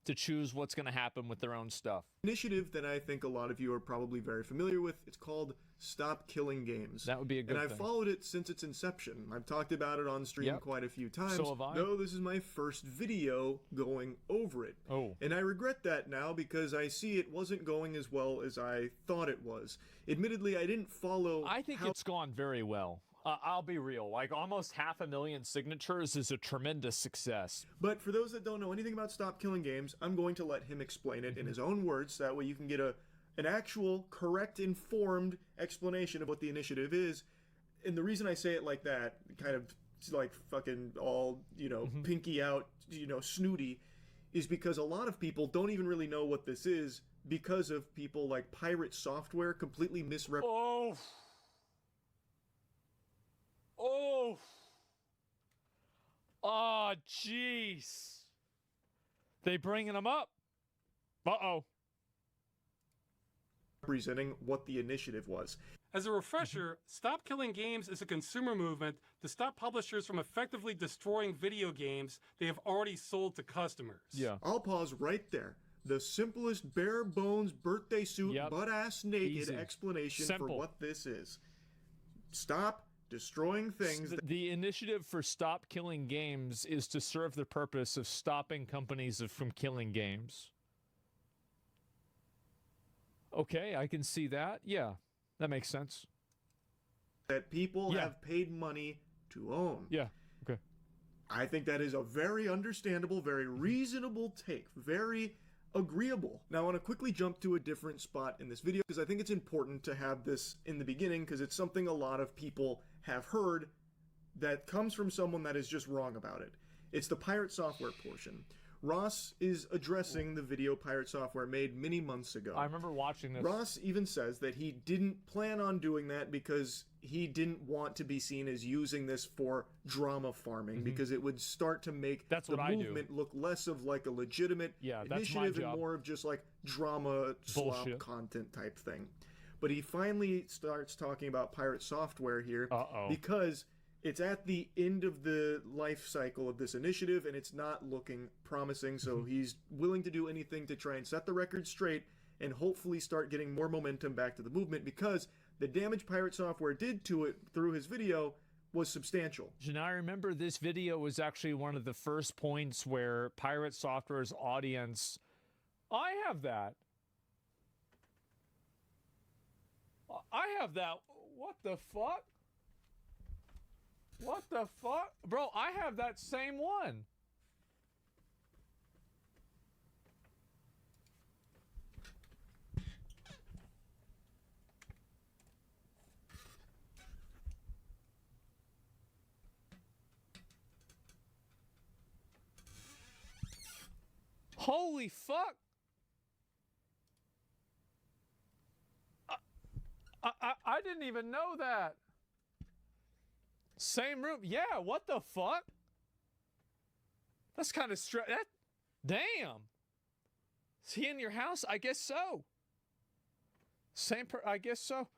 to choose what's going to happen with their own stuff. Initiative that I think a lot of you are probably very familiar with. It's called Stop Killing Games. That would be a good thing. And I've followed it since its inception. I've talked about it on stream quite a few times. So have I. Though this is my first video going over it. Oh. And I regret that now because I see it wasn't going as well as I thought it was. Admittedly, I didn't follow. I think it's gone very well. I'll be real, like almost 500,000 signatures is a tremendous success. But for those that don't know anything about Stop Killing Games, I'm going to let him explain it in his own words, so that way you can get an actual, correct, informed explanation of what the initiative is. And the reason I say it like that, kind of like fucking all, pinky out, snooty, is because a lot of people don't even really know what this is because of people like Pirate Software completely misrepresenting. Oh, jeez. They bringing them up. Representing what the initiative was. As a refresher, Stop Killing Games is a consumer movement to stop publishers from effectively destroying video games they have already sold to customers. Yeah. I'll pause right there. The simplest, bare bones, birthday suit, butt-ass naked explanation for what this is. Stop destroying things. The initiative for Stop Killing Games is to serve the purpose of stopping companies from killing games. Okay, I can see that. Yeah, that makes sense. That people have paid money to own. Yeah, okay. I think that is a very understandable, very reasonable take. Very agreeable. Now I want to quickly jump to a different spot in this video because I think it's important to have this in the beginning because it's something a lot of people have heard that comes from someone that is just wrong about it. It's the Pirate Software portion. Ross is addressing the video Pirate Software made many months ago. I remember watching this. Ross even says that he didn't plan on doing that because he didn't want to be seen as using this for drama farming because it would start to make the movement look less of like a legitimate initiative and more of just like drama slop content type thing. But he finally starts talking about Pirate Software here because it's at the end of the life cycle of this initiative and it's not looking promising, so he's willing to do anything to try and set the record straight and hopefully start getting more momentum back to the movement because the damage Pirate Software did to it through his video was substantial. And I remember this video was actually one of the first points where Pirate Software's audience... I have that. What the fuck? What the fuck? Bro, I have that same one. Holy fuck. I didn't even know that. Same room. Yeah, what the fuck? That's kind of damn. Is he in your house? I guess so. I guess so.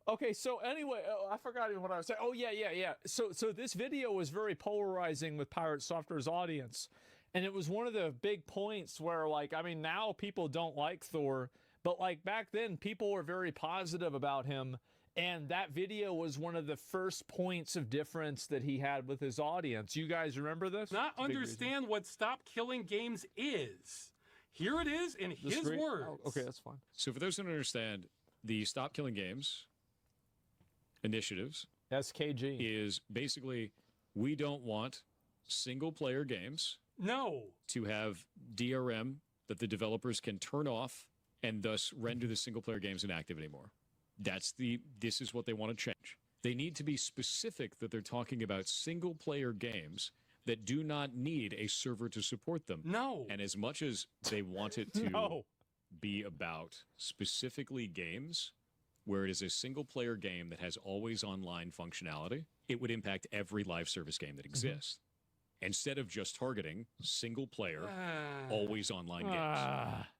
Okay, so anyway, I forgot even what I was saying. Oh, yeah. So this video was very polarizing with Pirate Software's audience. And it was one of the big points where, like, I mean, now people don't like Thor, but, like, back then, people were very positive about him. And that video was one of the first points of difference that he had with his audience. You guys remember this? Not understand what Stop Killing Games is. Here it is in his words. Oh, okay, that's fine. So for those who don't understand, the Stop Killing Games initiatives SKG is basically we don't want single-player games to have DRM that the developers can turn off and thus render the single-player games inactive anymore. This is what they want to change. They need to be specific that they're talking about single-player games that do not need a server to support them. No. And as much as they want it to be about specifically games where it is a single-player game that has always online functionality, it would impact every live service game that exists. Instead of just targeting single-player, always online games.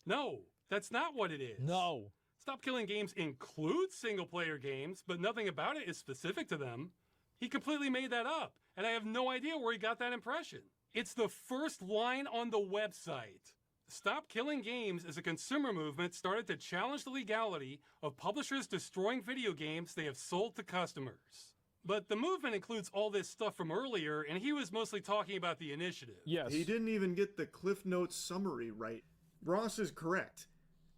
No, that's not what it is. No. Stop Killing Games includes single-player games, but nothing about it is specific to them. He completely made that up, and I have no idea where he got that impression. It's the first line on the website. Stop Killing Games is a consumer movement started to challenge the legality of publishers destroying video games they have sold to customers. But the movement includes all this stuff from earlier, and he was mostly talking about the initiative. Yes. He didn't even get the Cliff Notes summary right. Ross is correct.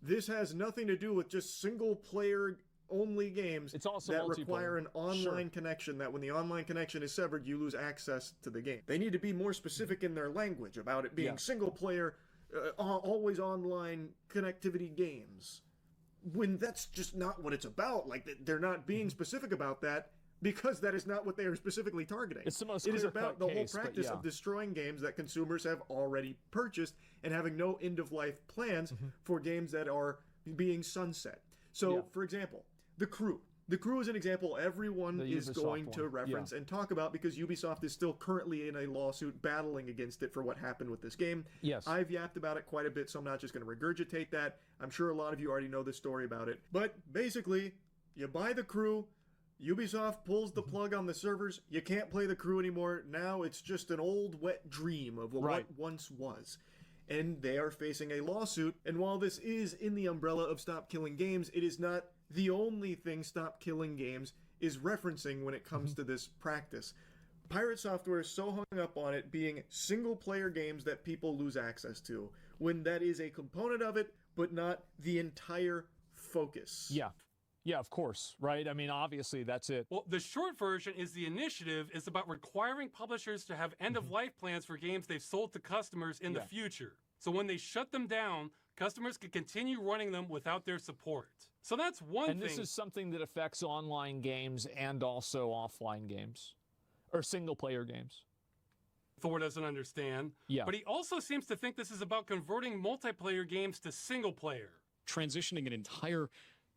This has nothing to do with just single-player only games it's also that require an online connection, that when the online connection is severed, you lose access to the game. They need to be more specific in their language about it being single-player, always online connectivity games. When that's just not what it's about. Like, they're not being specific about that, because that is not what they are specifically targeting. It's the most It is about the case, whole practice of destroying games that consumers have already purchased and having no end-of-life plans for games that are being sunset. So, for example, The Crew. The Crew is an example everyone is going to reference and talk about because Ubisoft is still currently in a lawsuit battling against it for what happened with this game. Yes. I've yapped about it quite a bit, so I'm not just going to regurgitate that. I'm sure a lot of you already know the story about it. But basically, you buy The Crew, Ubisoft pulls the plug on the servers, you can't play The Crew anymore, now it's just an old wet dream of what once was. And they are facing a lawsuit, and while this is in the umbrella of Stop Killing Games, it is not the only thing Stop Killing Games is referencing when it comes to this practice. Pirate Software is so hung up on it being single-player games that people lose access to, when that is a component of it, but not the entire focus. Yeah, of course, right? I mean, obviously, that's it. Well, the short version is the initiative is about requiring publishers to have end-of-life plans for games they've sold to customers in the future. So when they shut them down, customers can continue running them without their support. So that's one thing. And this is something that affects online games and also offline games, or single-player games. Thor doesn't understand. Yeah. But he also seems to think this is about converting multiplayer games to single-player. Transitioning an entire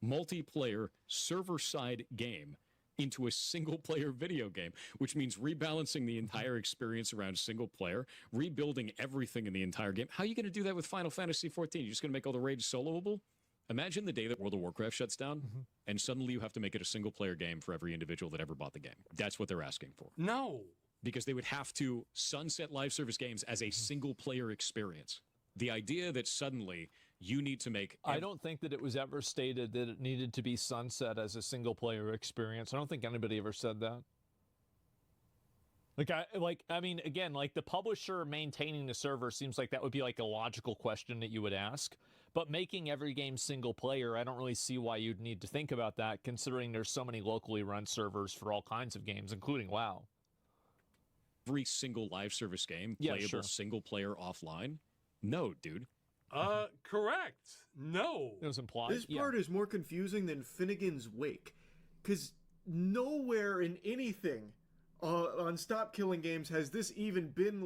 multiplayer server-side game into a single-player video game, which means rebalancing the entire experience around single-player, rebuilding everything in the entire game. How are you going to do that with Final Fantasy XIV? You're just going to make all the raids soloable? Imagine the day that World of Warcraft shuts down, and suddenly you have to make it a single-player game for every individual that ever bought the game. That's what they're asking for. No. Because they would have to sunset live service games as a single-player experience. The idea that suddenly you need to make... I don't think that it was ever stated that it needed to be sunset as a single-player experience. I don't think anybody ever said that. I mean, again, like the publisher maintaining the server seems like that would be like a logical question that you would ask. But making every game single-player, I don't really see why you'd need to think about that, considering there's so many locally run servers for all kinds of games, including WoW. Every single live service game playable single-player offline? No, dude. Correct. No. It was implied. This part is more confusing than Finnegan's Wake, because nowhere in anything on Stop Killing Games has this even been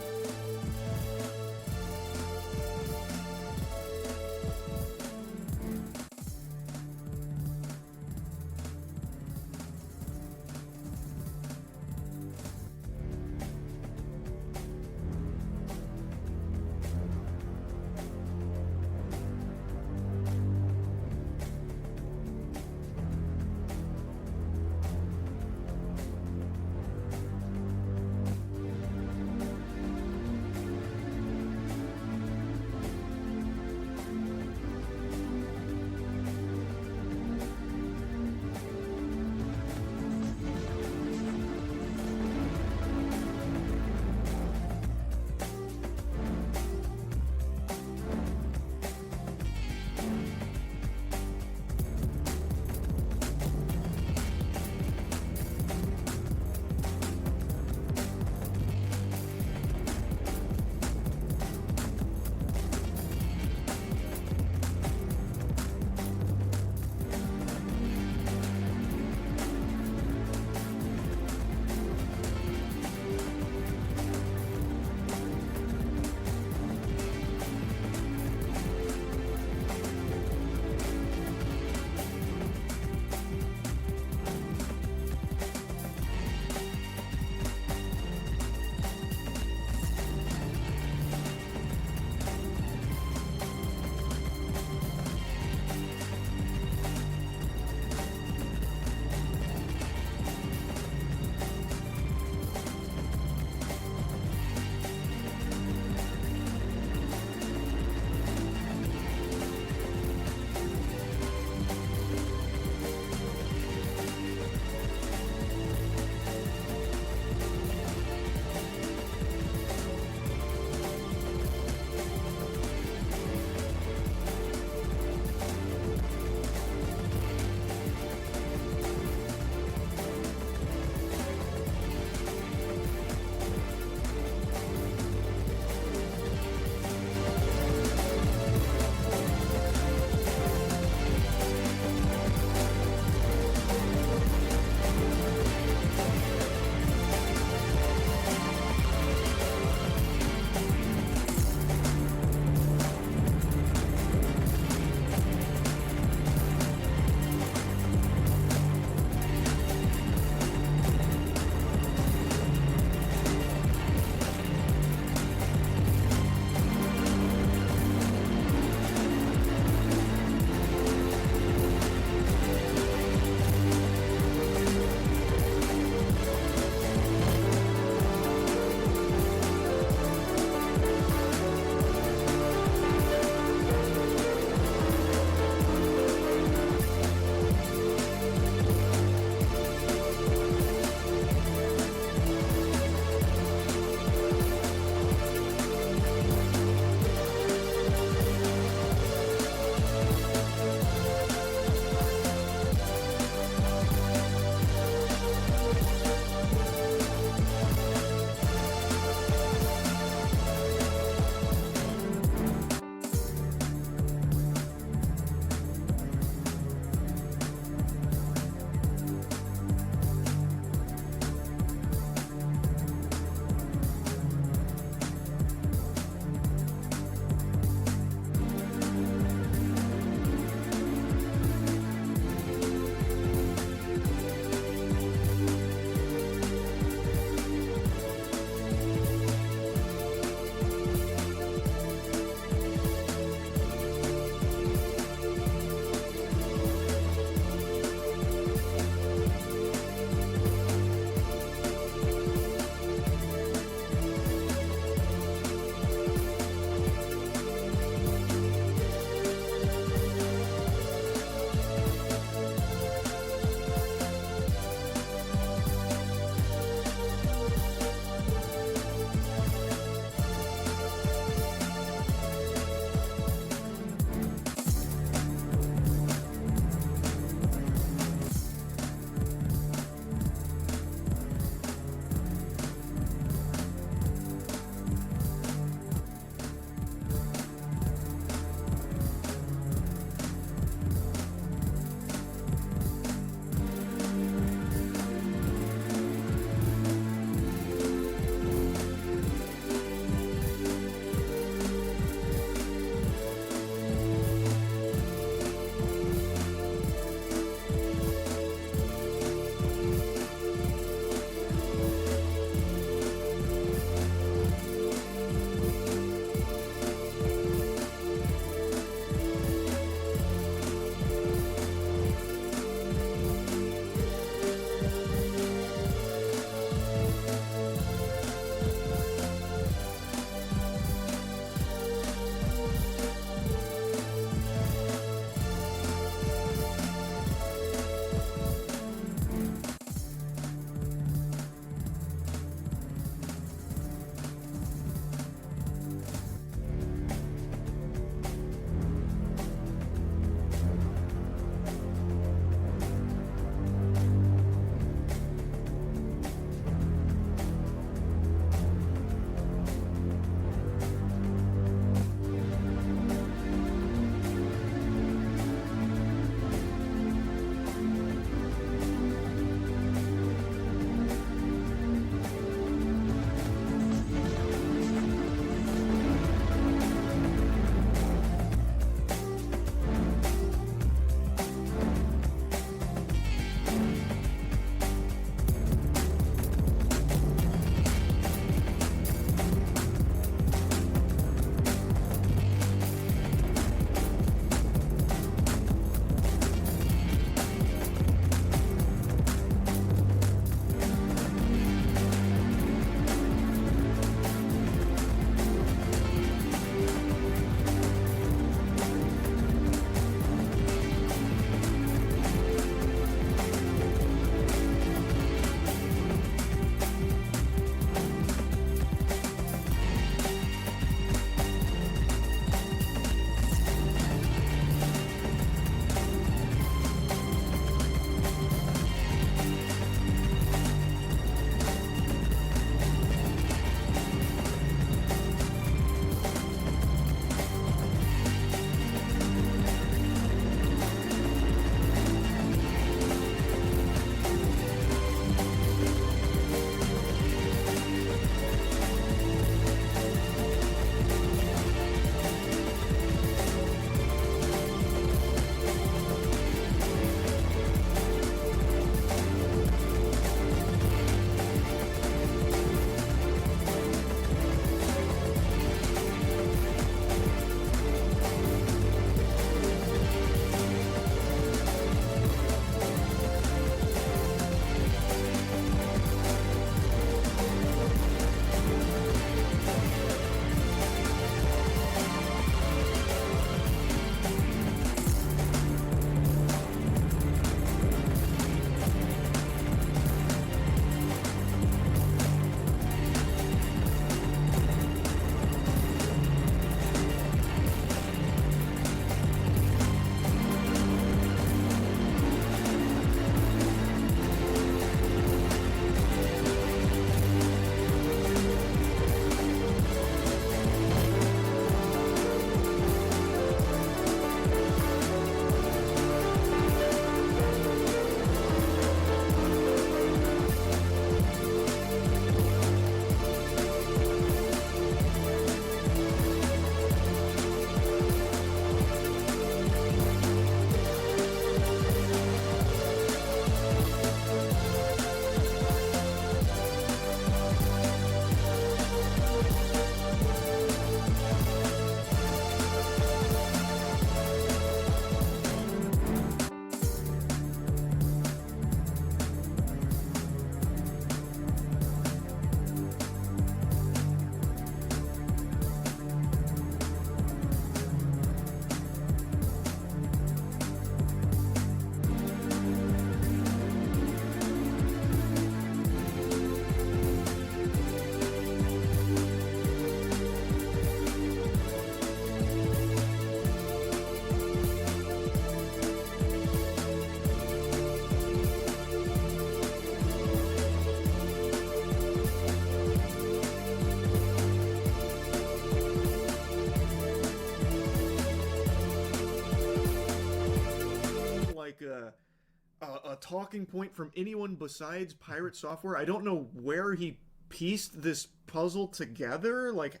a talking point from anyone besides Pirate Software. I don't know where he pieced this puzzle together. Like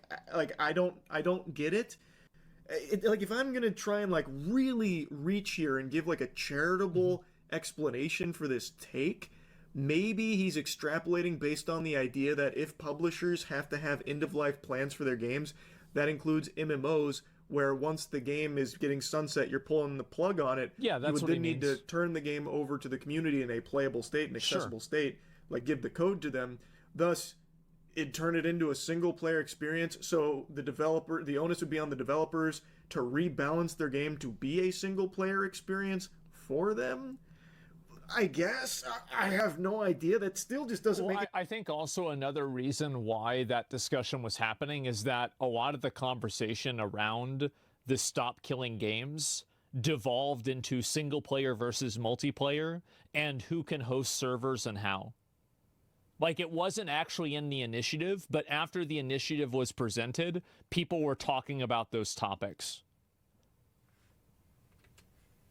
I don't get it. Like, if I'm gonna try and like really reach here and give like a charitable explanation for this take, maybe he's extrapolating based on the idea that if publishers have to have end-of-life plans for their games, that includes MMOs, where once the game is getting sunset, you're pulling the plug on it. Yeah, that's you would what then need to turn the game over to the community in a playable state, an accessible state, like give the code to them. Thus, it'd turn it into a single-player experience, so the onus would be on the developers to rebalance their game to be a single-player experience for them. I guess. I have no idea. That still just doesn't make it. I think also another reason why that discussion was happening is that a lot of the conversation around the stop killing games devolved into single player versus multiplayer and who can host servers and how. Like, it wasn't actually in the initiative, but after the initiative was presented, people were talking about those topics.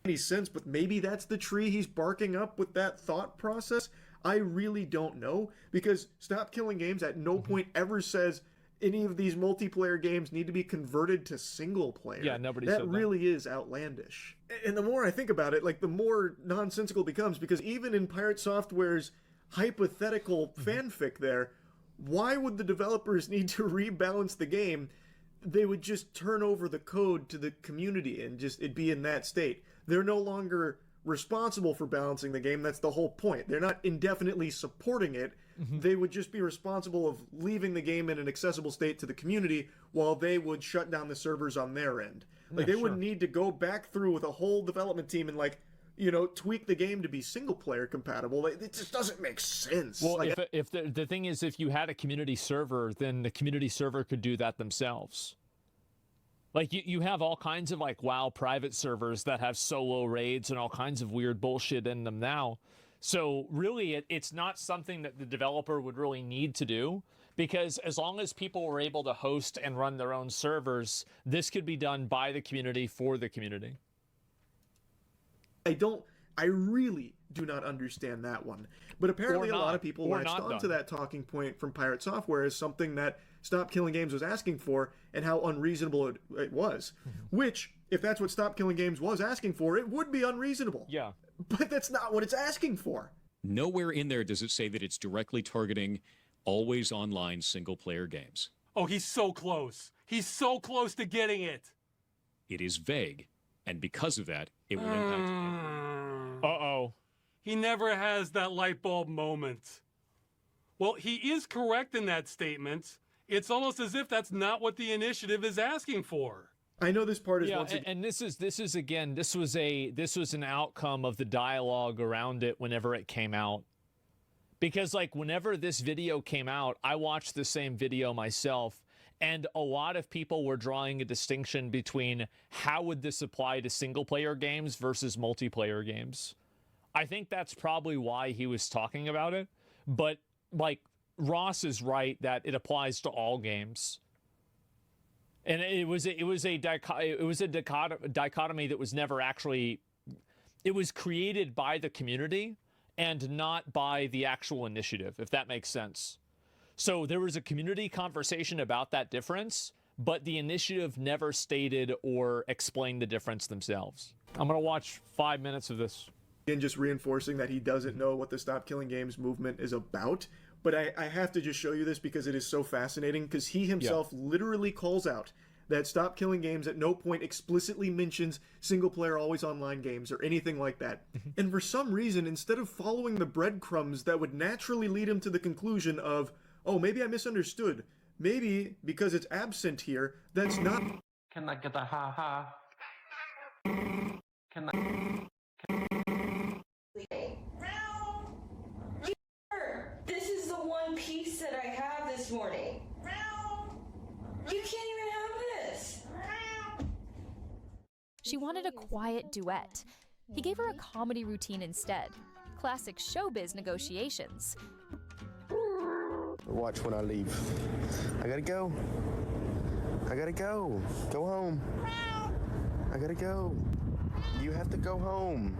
Any sense, but maybe that's the tree he's barking up with that thought process. I really don't know, because Stop Killing Games at no point ever says any of these multiplayer games need to be converted to single player. Yeah, nobody said that. That really is outlandish. And the more I think about it, like, the more nonsensical it becomes, because even in Pirate Software's hypothetical fanfic there, why would the developers need to rebalance the game? They would just turn over the code to the community and just it'd be in that state. They're no longer responsible for balancing the game. That's the whole point. They're not indefinitely supporting it. They would just be responsible of leaving the game in an accessible state to the community while they would shut down the servers on their end. Like, they wouldn't need to go back through with a whole development team and, like, you know, tweak the game to be single-player compatible. It just doesn't make sense. Well, like, if the thing is, if you had a community server, then the community server could do that themselves. Like, you have all kinds of, like, WoW private servers that have solo raids and all kinds of weird bullshit in them now. So, really, it's not something that the developer would really need to do, because as long as people were able to host and run their own servers, this could be done by the community for the community. I really do not understand that one. But apparently a lot of people latched onto that talking point from Pirate Software as something that Stop Killing Games was asking for and how unreasonable it was. Which, if that's what Stop Killing Games was asking for, it would be unreasonable. Yeah. But that's not what it's asking for. Nowhere in there does it say that it's directly targeting always online single-player games. Oh, he's so close. He's so close to getting it. It is vague, and because of that, it will impact. Uh-oh. He never has that light bulb moment. Well, he is correct in that statement. It's almost as if that's not what the initiative is asking for. I know this part is and this is again, this was an outcome of the dialogue around it whenever it came out. Because, like, whenever this video came out, I watched the same video myself, and a lot of people were drawing a distinction between how would this apply to single-player games versus multiplayer games. I think that's probably why he was talking about it, but, like, Ross is right that it applies to all games. And it was a dichotomy that was never actually, it was created by the community and not by the actual initiative, if that makes sense. So there was a community conversation about that difference, but the initiative never stated or explained the difference themselves. I'm going to watch 5 minutes of this. And just reinforcing that he doesn't know what the Stop Killing Games movement is about. But I have to just show you this because it is so fascinating, because he himself literally calls out that Stop Killing Games at no point explicitly mentions single-player always-online games or anything like that. And for some reason, instead of following the breadcrumbs that would naturally lead him to the conclusion of, oh, maybe I misunderstood. Maybe, because it's absent here, that's not... Can I get a ha-ha? Can I... This is the one piece that I have this morning. You can't even have this. She wanted a quiet duet. He gave her a comedy routine instead. Classic showbiz negotiations. Watch when I leave. I gotta go. I gotta go. Go home. I gotta go. You have to go home.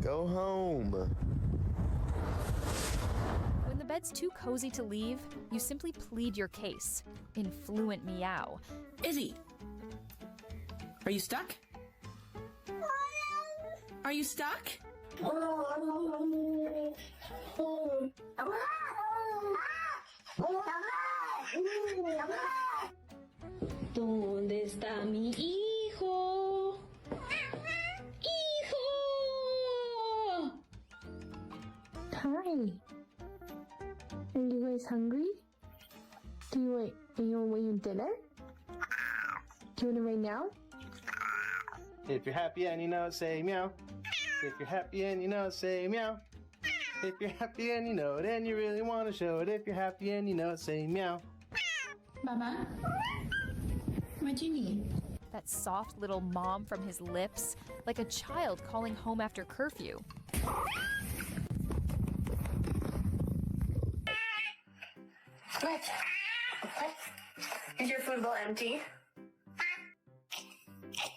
Go home. When the bed's too cozy to leave, you simply plead your case in fluent meow. Izzy, are you stuck? Are you stuck? ¿Dónde está mi hijo? ¡Hijo! Hi. Are you guys hungry? Do you want dinner? Do you want it right now? If you're happy and you know it, say meow. If you're happy and you know it, say meow. If you're happy and you know it and you really want to show it, if you're happy and you know it, say meow. Mama? What do you need? That soft little mom from his lips, like a child calling home after curfew. What? Is your food bowl empty?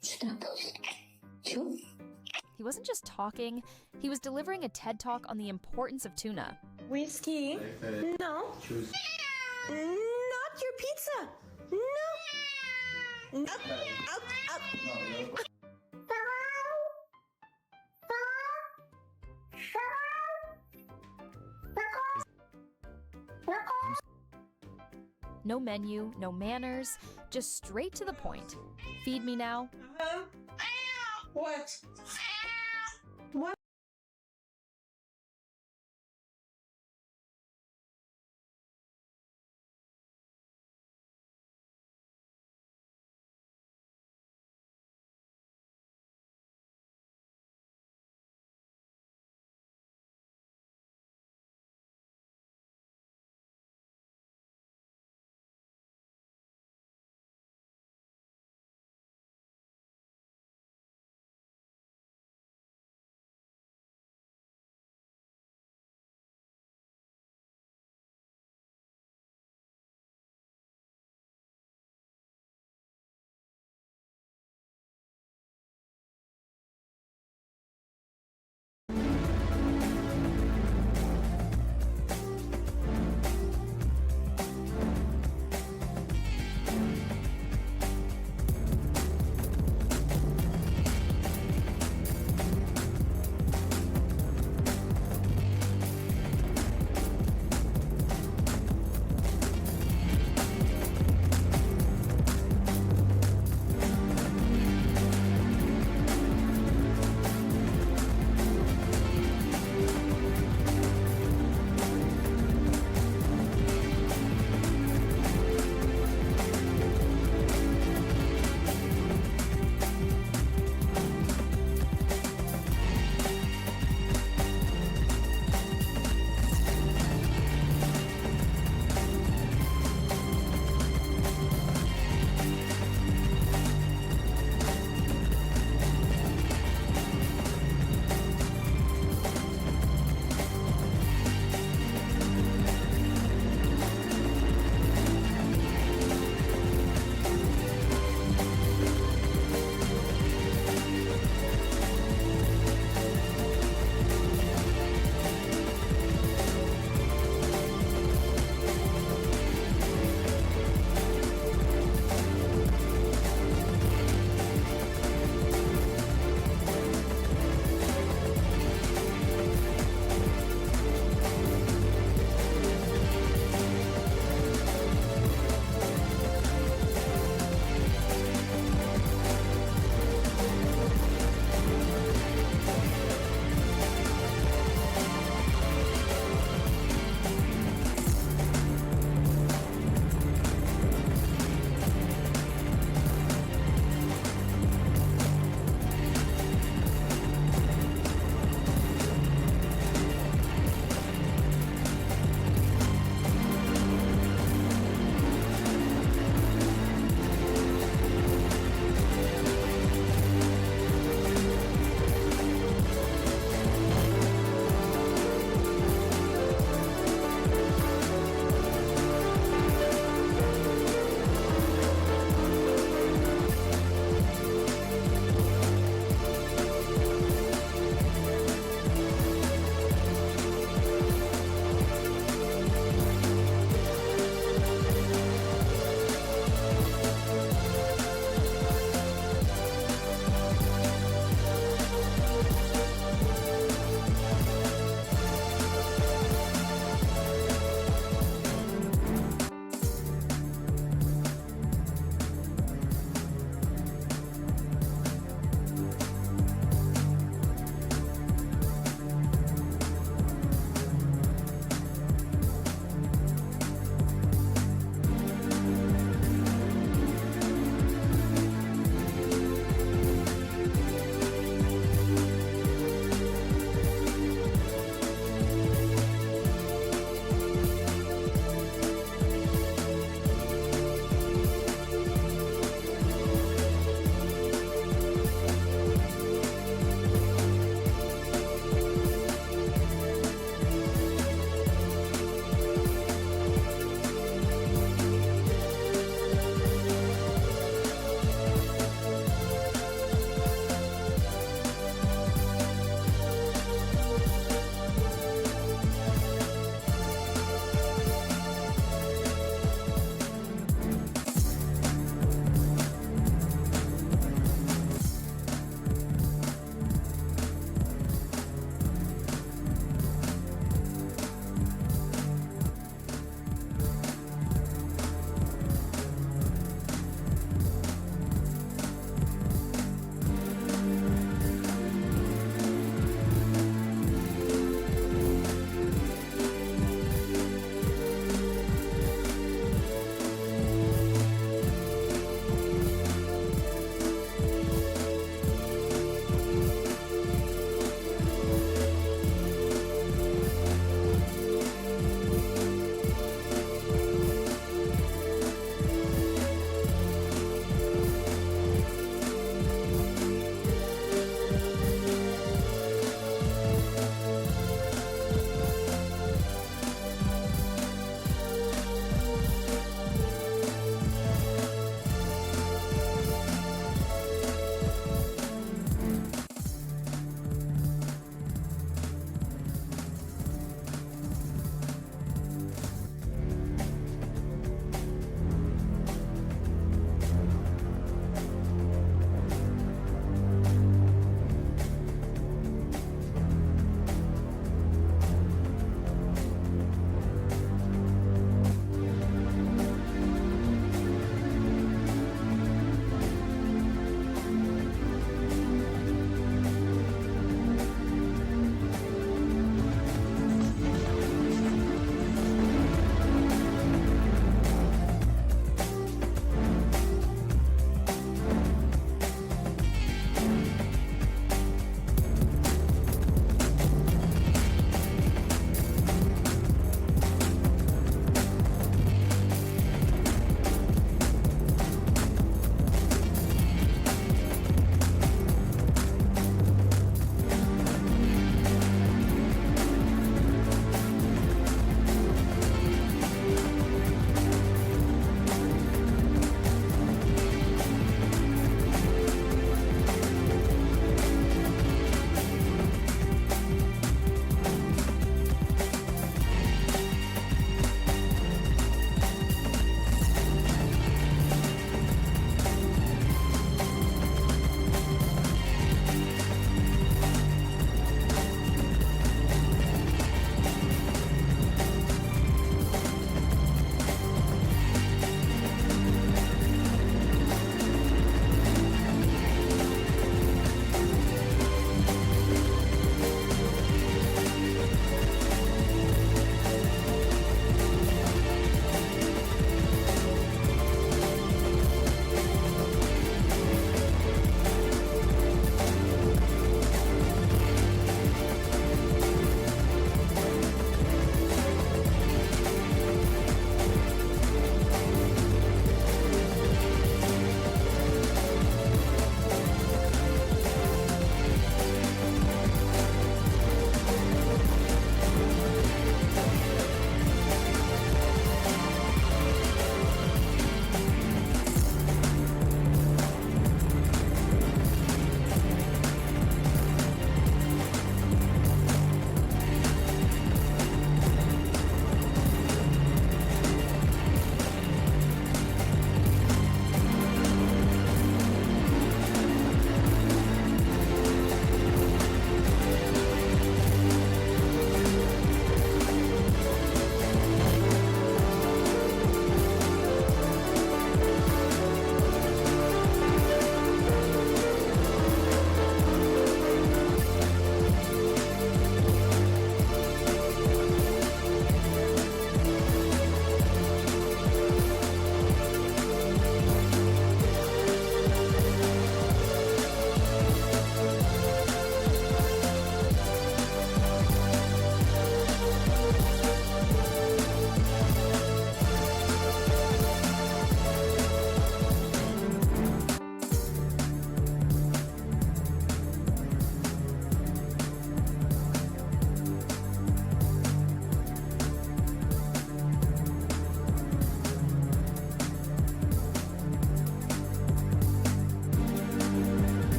Stop. Sure. He wasn't just talking, he was delivering a TED Talk on the importance of tuna. Whiskey? No. Not your pizza. No. Up. No menu, no manners, just straight to the point. Feed me now. What? What?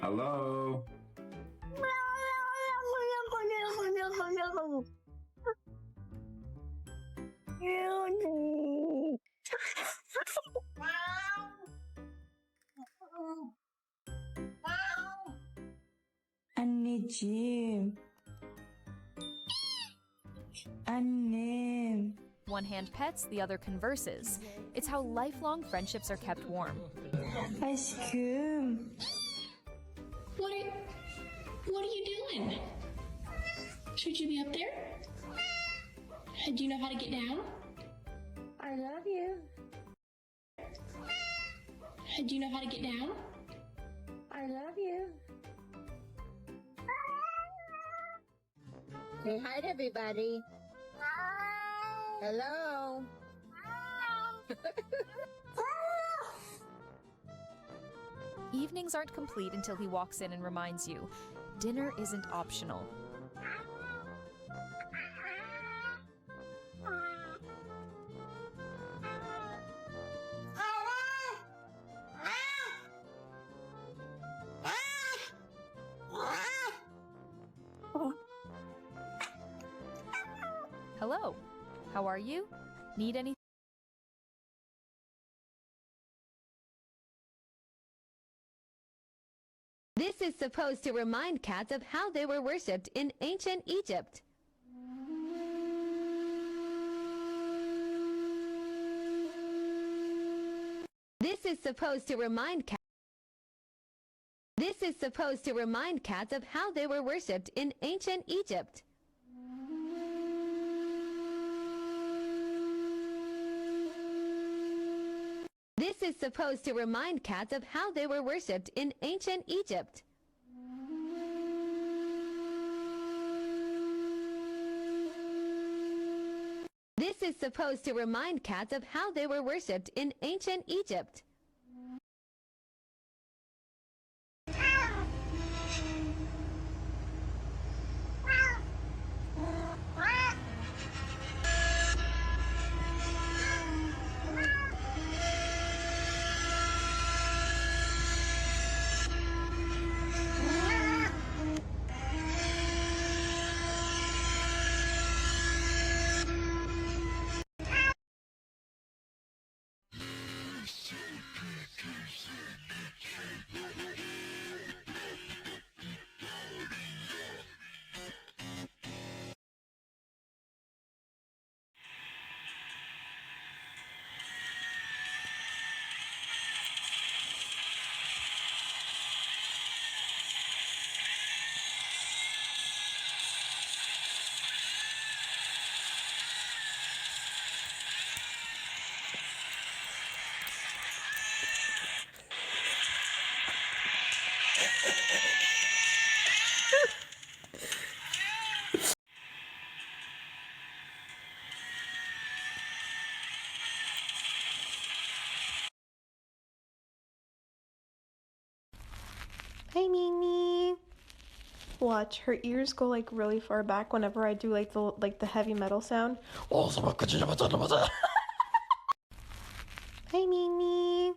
Hello? anneciğim. Annem. One hand pets, the other converses. It's how lifelong friendships are kept warm. Aşkım. What are you doing? Should you be up there? Do you know how to get down? I love you. Do you know how to get down? I love you. Say hi to everybody. Hello. Evenings aren't complete until he walks in and reminds you, dinner isn't optional. Hello, how are you? Need anything? This is supposed to remind cats of how they were worshipped in ancient Egypt. This is supposed to remind cats. This is supposed to remind cats of how they were worshipped in ancient Egypt. This is supposed to remind cats of how they were worshipped in ancient Egypt. This is supposed to remind cats of how they were worshipped in ancient Egypt. Hi, Mimi. Watch, her ears go like really far back whenever I do like the heavy metal sound. Hi, Mimi.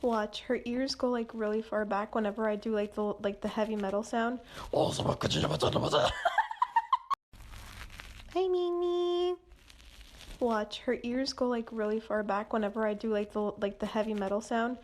Watch, her ears go like really far back whenever I do like the heavy metal sound. Hi, Mimi. Watch, her ears go like really far back whenever I do like the heavy metal sound.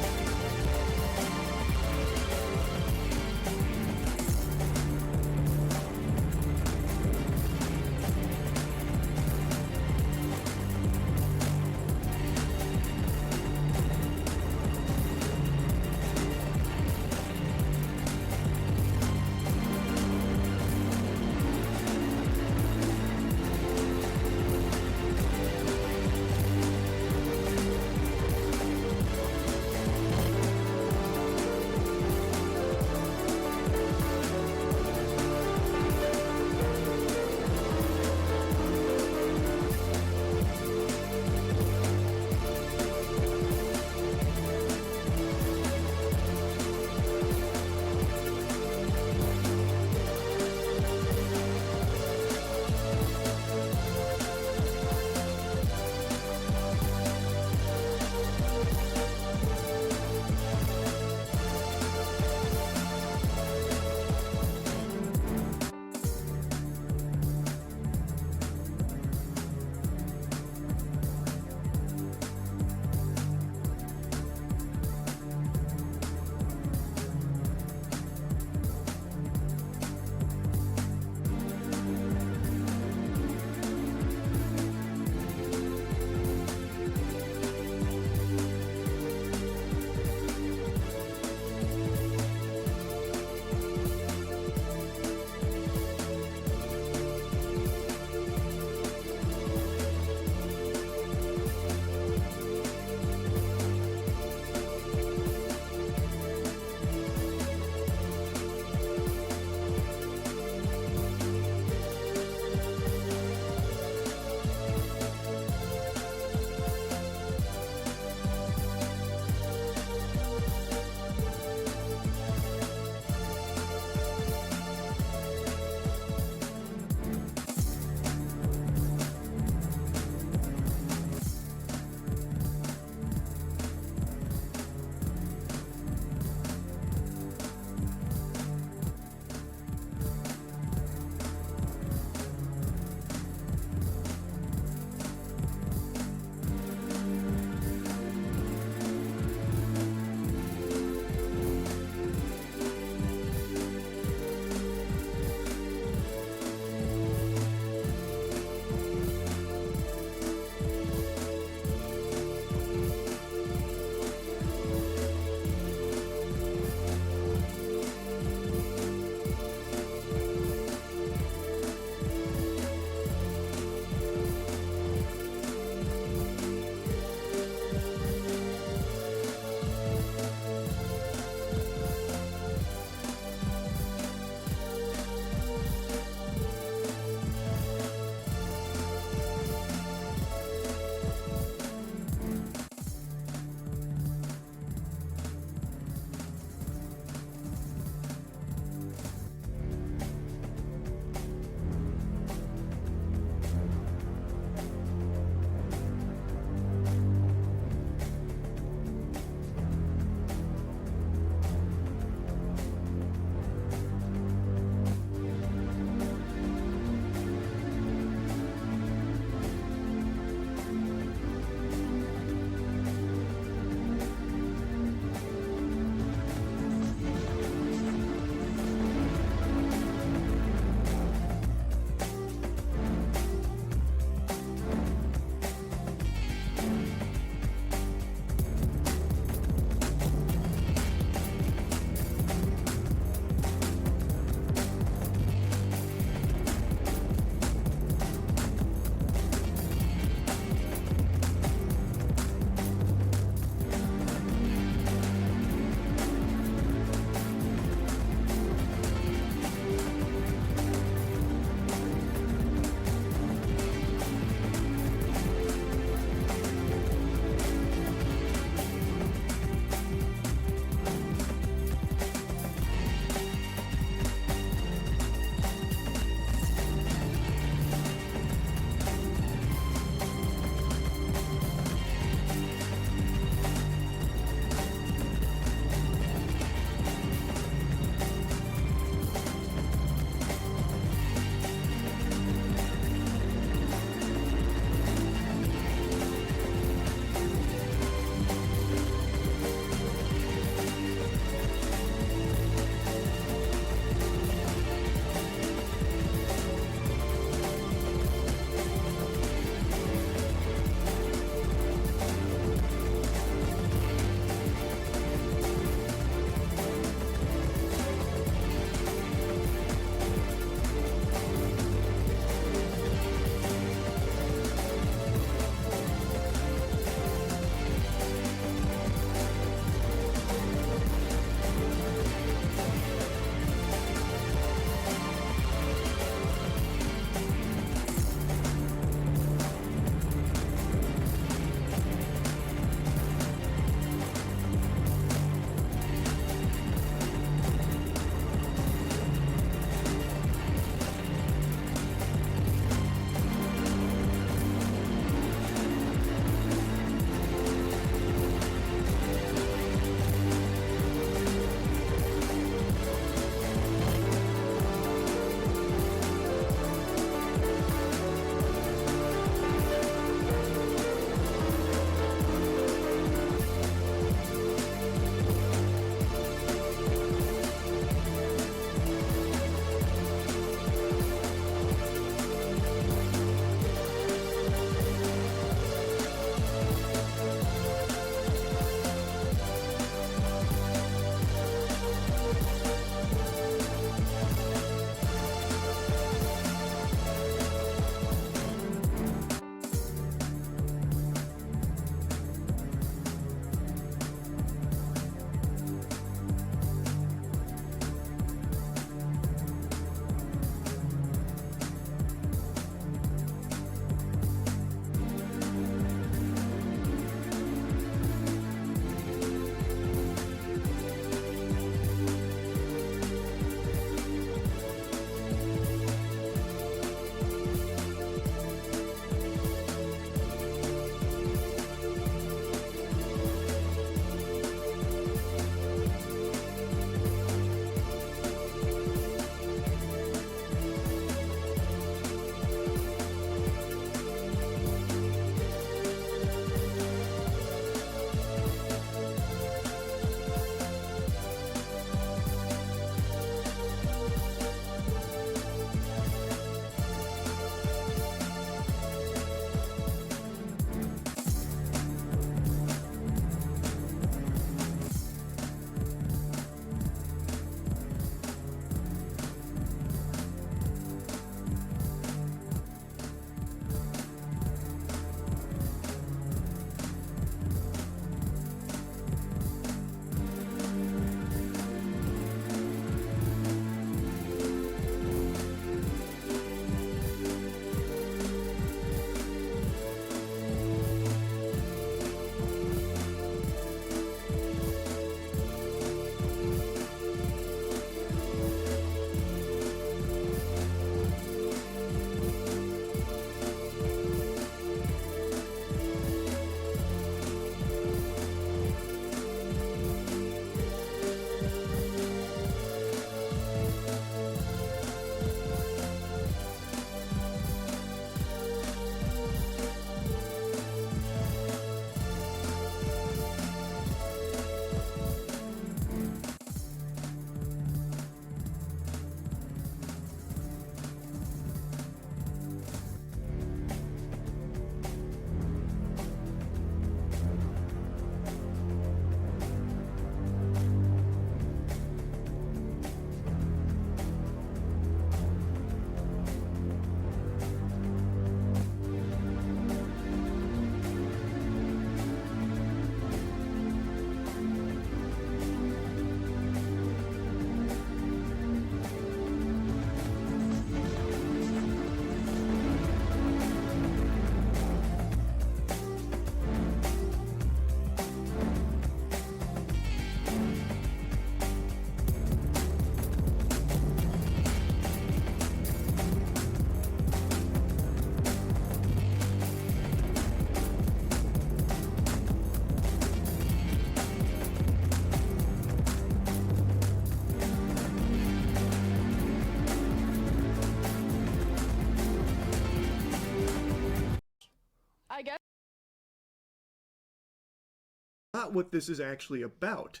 not what this is actually about.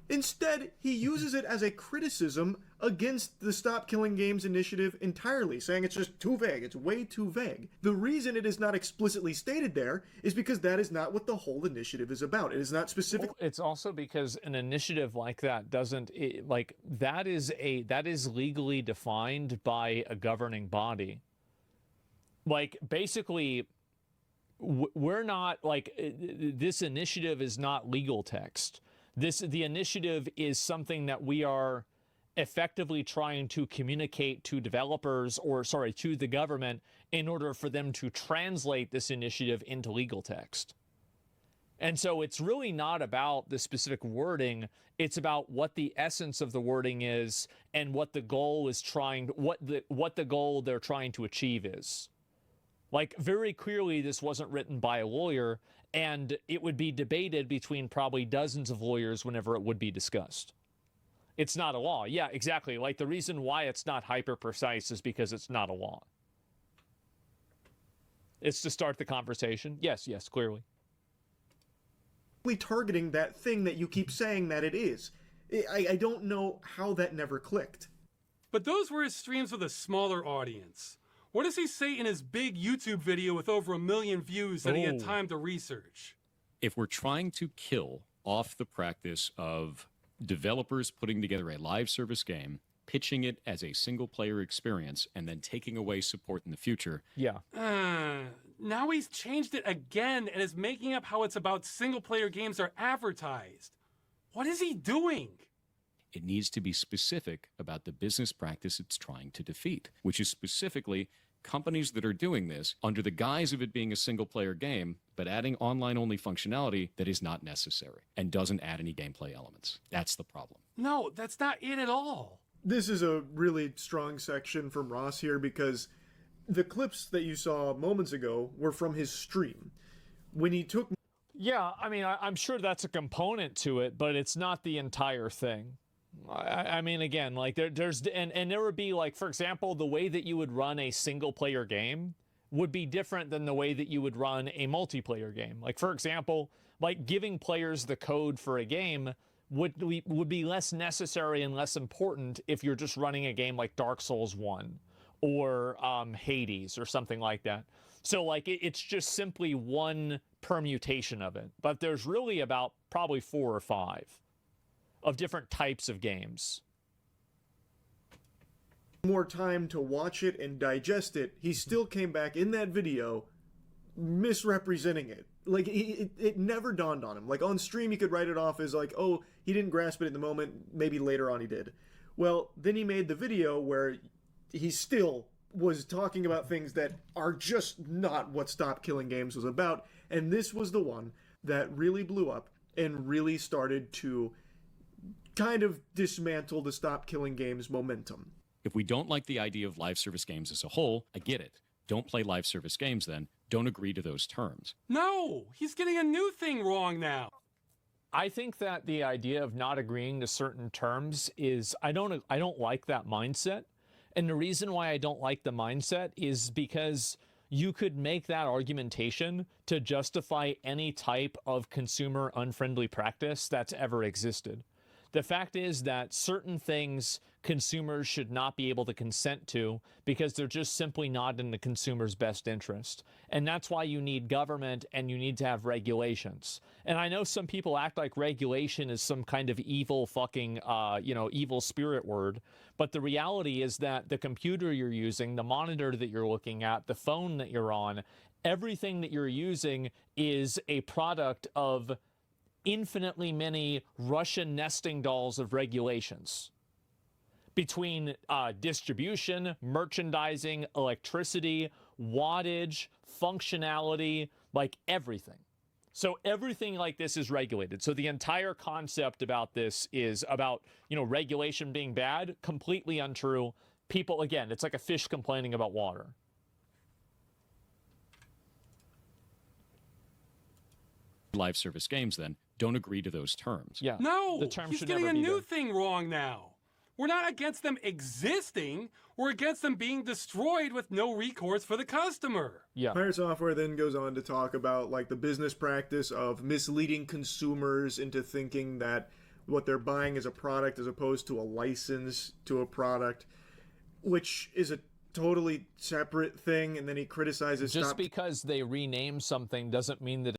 Instead, he uses it as a criticism against the Stop Killing Games initiative entirely, saying it's just too vague, it's way too vague. The reason it is not explicitly stated there is because that is not what the whole initiative is about. It is not specific. Well, it's also because an initiative like that doesn't, that is legally defined by a governing body. Like, basically, we're not, this initiative is not legal text. The initiative is something that we are effectively trying to communicate to developers, to the government, in order for them to translate this initiative into legal text. And so it's really not about the specific wording, it's about what the essence of the wording is and what the goal is what the goal they're trying to achieve is. Like, very clearly, this wasn't written by a lawyer, and it would be debated between probably dozens of lawyers whenever it would be discussed. It's not a law. Yeah, exactly. Like, the reason why it's not hyper-precise is because it's not a law. It's to start the conversation. Yes, clearly. Targeting that thing that you keep saying that it is. I don't know how that never clicked. But those were his streams with a smaller audience. What does he say in his big YouTube video with over 1 million views that he had time to research? If we're trying to kill off the practice of developers putting together a live service game, pitching it as a single-player experience, and then taking away support in the future... Yeah. Now he's changed it again and is making up how it's about single-player games are advertised. What is he doing? It needs to be specific about the business practice it's trying to defeat, which is specifically companies that are doing this under the guise of it being a single-player game, but adding online-only functionality that is not necessary and doesn't add any gameplay elements. That's the problem. No, that's not it at all. This is a really strong section from Ross here because the clips that you saw moments ago were from his stream. When he took... Yeah, I mean, I'm sure that's a component to it, but it's not the entire thing. I mean, again, like there's there would be, like, for example, the way that you would run a single player game would be different than the way that you would run a multiplayer game. Like, for example, like giving players the code for a game would be less necessary and less important if you're just running a game like Dark Souls 1 or Hades or something like that. So, like, it's just simply one permutation of it. But there's really about probably 4 or 5 of different types of games. More time to watch it and digest it, he still came back in that video misrepresenting it. Like, it never dawned on him. Like, on stream he could write it off as like, oh, he didn't grasp it at the moment, maybe later on he did. Well, then he made the video where he still was talking about things that are just not what Stop Killing Games was about, and this was the one that really blew up and really started to kind of dismantle the Stop Killing Games momentum. If we don't like the idea of live service games as a whole, I get it. Don't play live service games then. Don't agree to those terms. No, he's getting a new thing wrong now. I think that the idea of not agreeing to certain terms is, I don't like that mindset. And the reason why I don't like the mindset is because you could make that argumentation to justify any type of consumer unfriendly practice that's ever existed. The fact is that certain things consumers should not be able to consent to because they're just simply not in the consumer's best interest. And that's why you need government and you need to have regulations. And I know some people act like regulation is some kind of evil fucking, evil spirit word. But the reality is that the computer you're using, the monitor that you're looking at, the phone that you're on, everything that you're using is a product of infinitely many Russian nesting dolls of regulations between distribution, merchandising, electricity, wattage, functionality, like everything. So everything like this is regulated. So the entire concept about this is about, regulation being bad, completely untrue. People, again, it's like a fish complaining about water. Live service games then don't agree to those terms. Yeah. No, the term he's should getting never a be new there. thing wrong now. We're not against them existing. We're against them being destroyed with no recourse for the customer. Yeah. Pirate Software then goes on to talk about like the business practice of misleading consumers into thinking that what they're buying is a product as opposed to a license to a product, which is a totally separate thing. And then he criticizes just because they rename something doesn't mean that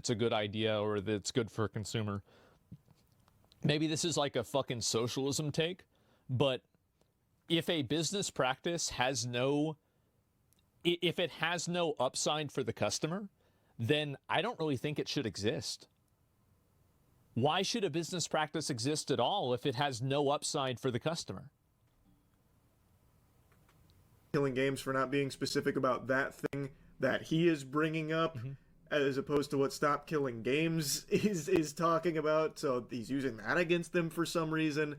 that's a good idea or that's good for a consumer. Maybe this is like a fucking socialism take, but if a business practice has no, if it has no upside for the customer, then I don't really think it should exist. Why should a business practice exist at all if it has no upside for the customer? Killing games for not being specific about that thing that he is bringing up, as opposed to what Stop Killing Games is talking about. So he's using that against them for some reason.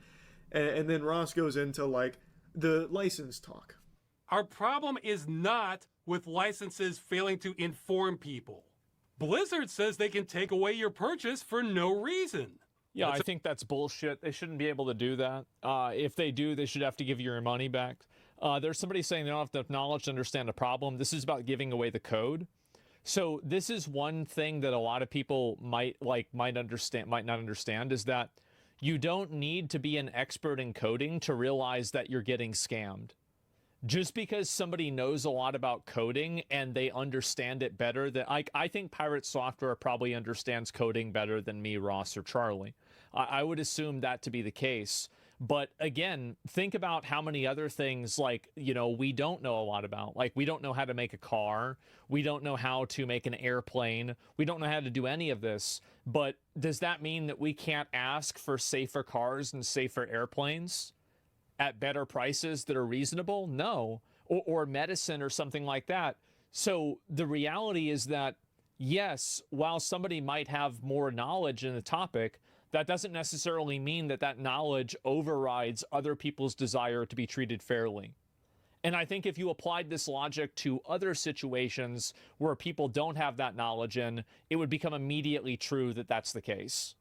And then Ross goes into like the license talk. Our problem is not with licenses failing to inform people. Blizzard says they can take away your purchase for no reason. Yeah, I think that's bullshit. They shouldn't be able to do that. If they do, they should have to give you your money back. There's somebody saying they don't have enough knowledge to understand the problem. This is about giving away the code. So this is one thing that a lot of people might not understand is that you don't need to be an expert in coding to realize that you're getting scammed. Just because somebody knows a lot about coding and they understand it better than I think Pirate Software probably understands coding better than me, Ross, or Charlie. I would assume that to be the case. But again, think about how many other things we don't know a lot about. Like, we don't know how to make a car. We don't know how to make an airplane. We don't know how to do any of this. But does that mean that we can't ask for safer cars and safer airplanes at better prices that are reasonable? No. Or medicine or something like that. So the reality is that, yes, while somebody might have more knowledge in the topic, that doesn't necessarily mean that that knowledge overrides other people's desire to be treated fairly. And I think if you applied this logic to other situations where people don't have that knowledge in, it would become immediately true that that's the case.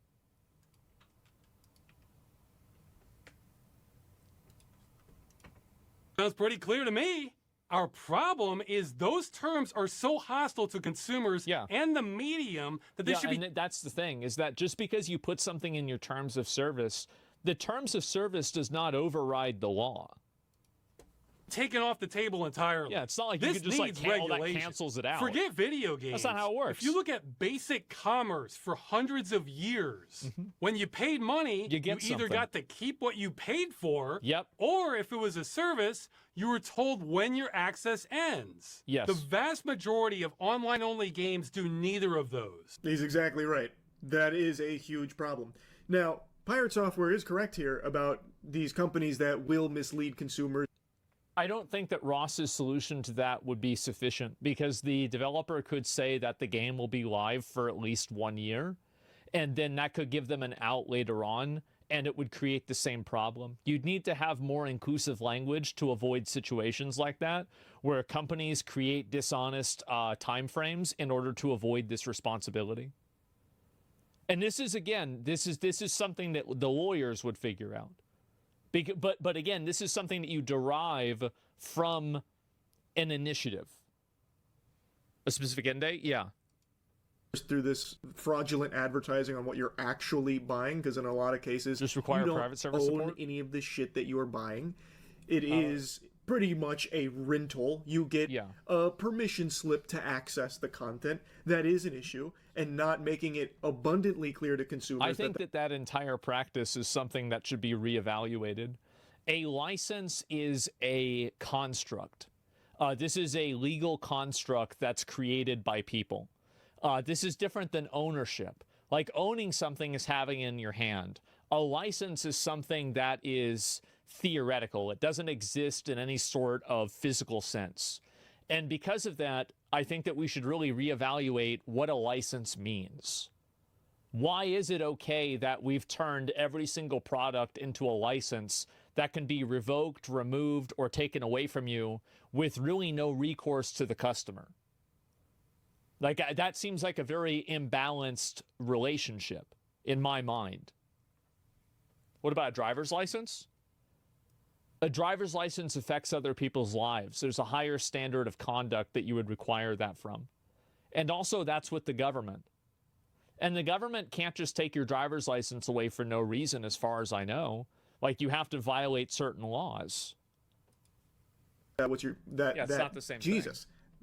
Sounds pretty clear to me. Our problem is those terms are so hostile to consumers and the medium that they should be... And that's the thing, is that just because you put something in your terms of service, the terms of service does not override the law. Taken off the table entirely. Yeah, it's not like you can just that cancels it out. Forget video games. That's not how it works. If you look at basic commerce for hundreds of years, when you paid money, you either got to keep what you paid for, or if it was a service, you were told when your access ends. Yes. The vast majority of online-only games do neither of those. He's exactly right. That is a huge problem. Now, Pirate Software is correct here about these companies that will mislead consumers. I don't think that Ross's solution to that would be sufficient, because the developer could say that the game will be live for at least 1 year, and then that could give them an out later on, and it would create the same problem. You'd need to have more inclusive language to avoid situations like that, where companies create dishonest timeframes in order to avoid this responsibility. And this is, again, this is something that the lawyers would figure out. But again, this is something that you derive from an initiative. A specific end date? Yeah. Through this fraudulent advertising on what you're actually buying, because in a lot of cases, just require private service support. Support? Any of the shit that you are buying. It is pretty much a rental. You get a permission slip to access the content. That is an issue, and not making it abundantly clear to consumers. I think that entire practice is something that should be reevaluated. A license is a construct. This is a legal construct that's created by people. This is different than ownership. Like, owning something is having it in your hand. A license is something that is theoretical. It doesn't exist in any sort of physical sense. And because of that, I think that we should really reevaluate what a license means. Why is it okay that we've turned every single product into a license that can be revoked, removed, or taken away from you with really no recourse to the customer? Like, that seems like a very imbalanced relationship in my mind. What about a driver's license? A driver's license affects other people's lives. There's a higher standard of conduct that you would require that from. And also, that's with the government. And the government can't just take your driver's license away for no reason, as far as I know. Like, you have to violate certain laws. It's not the same thing.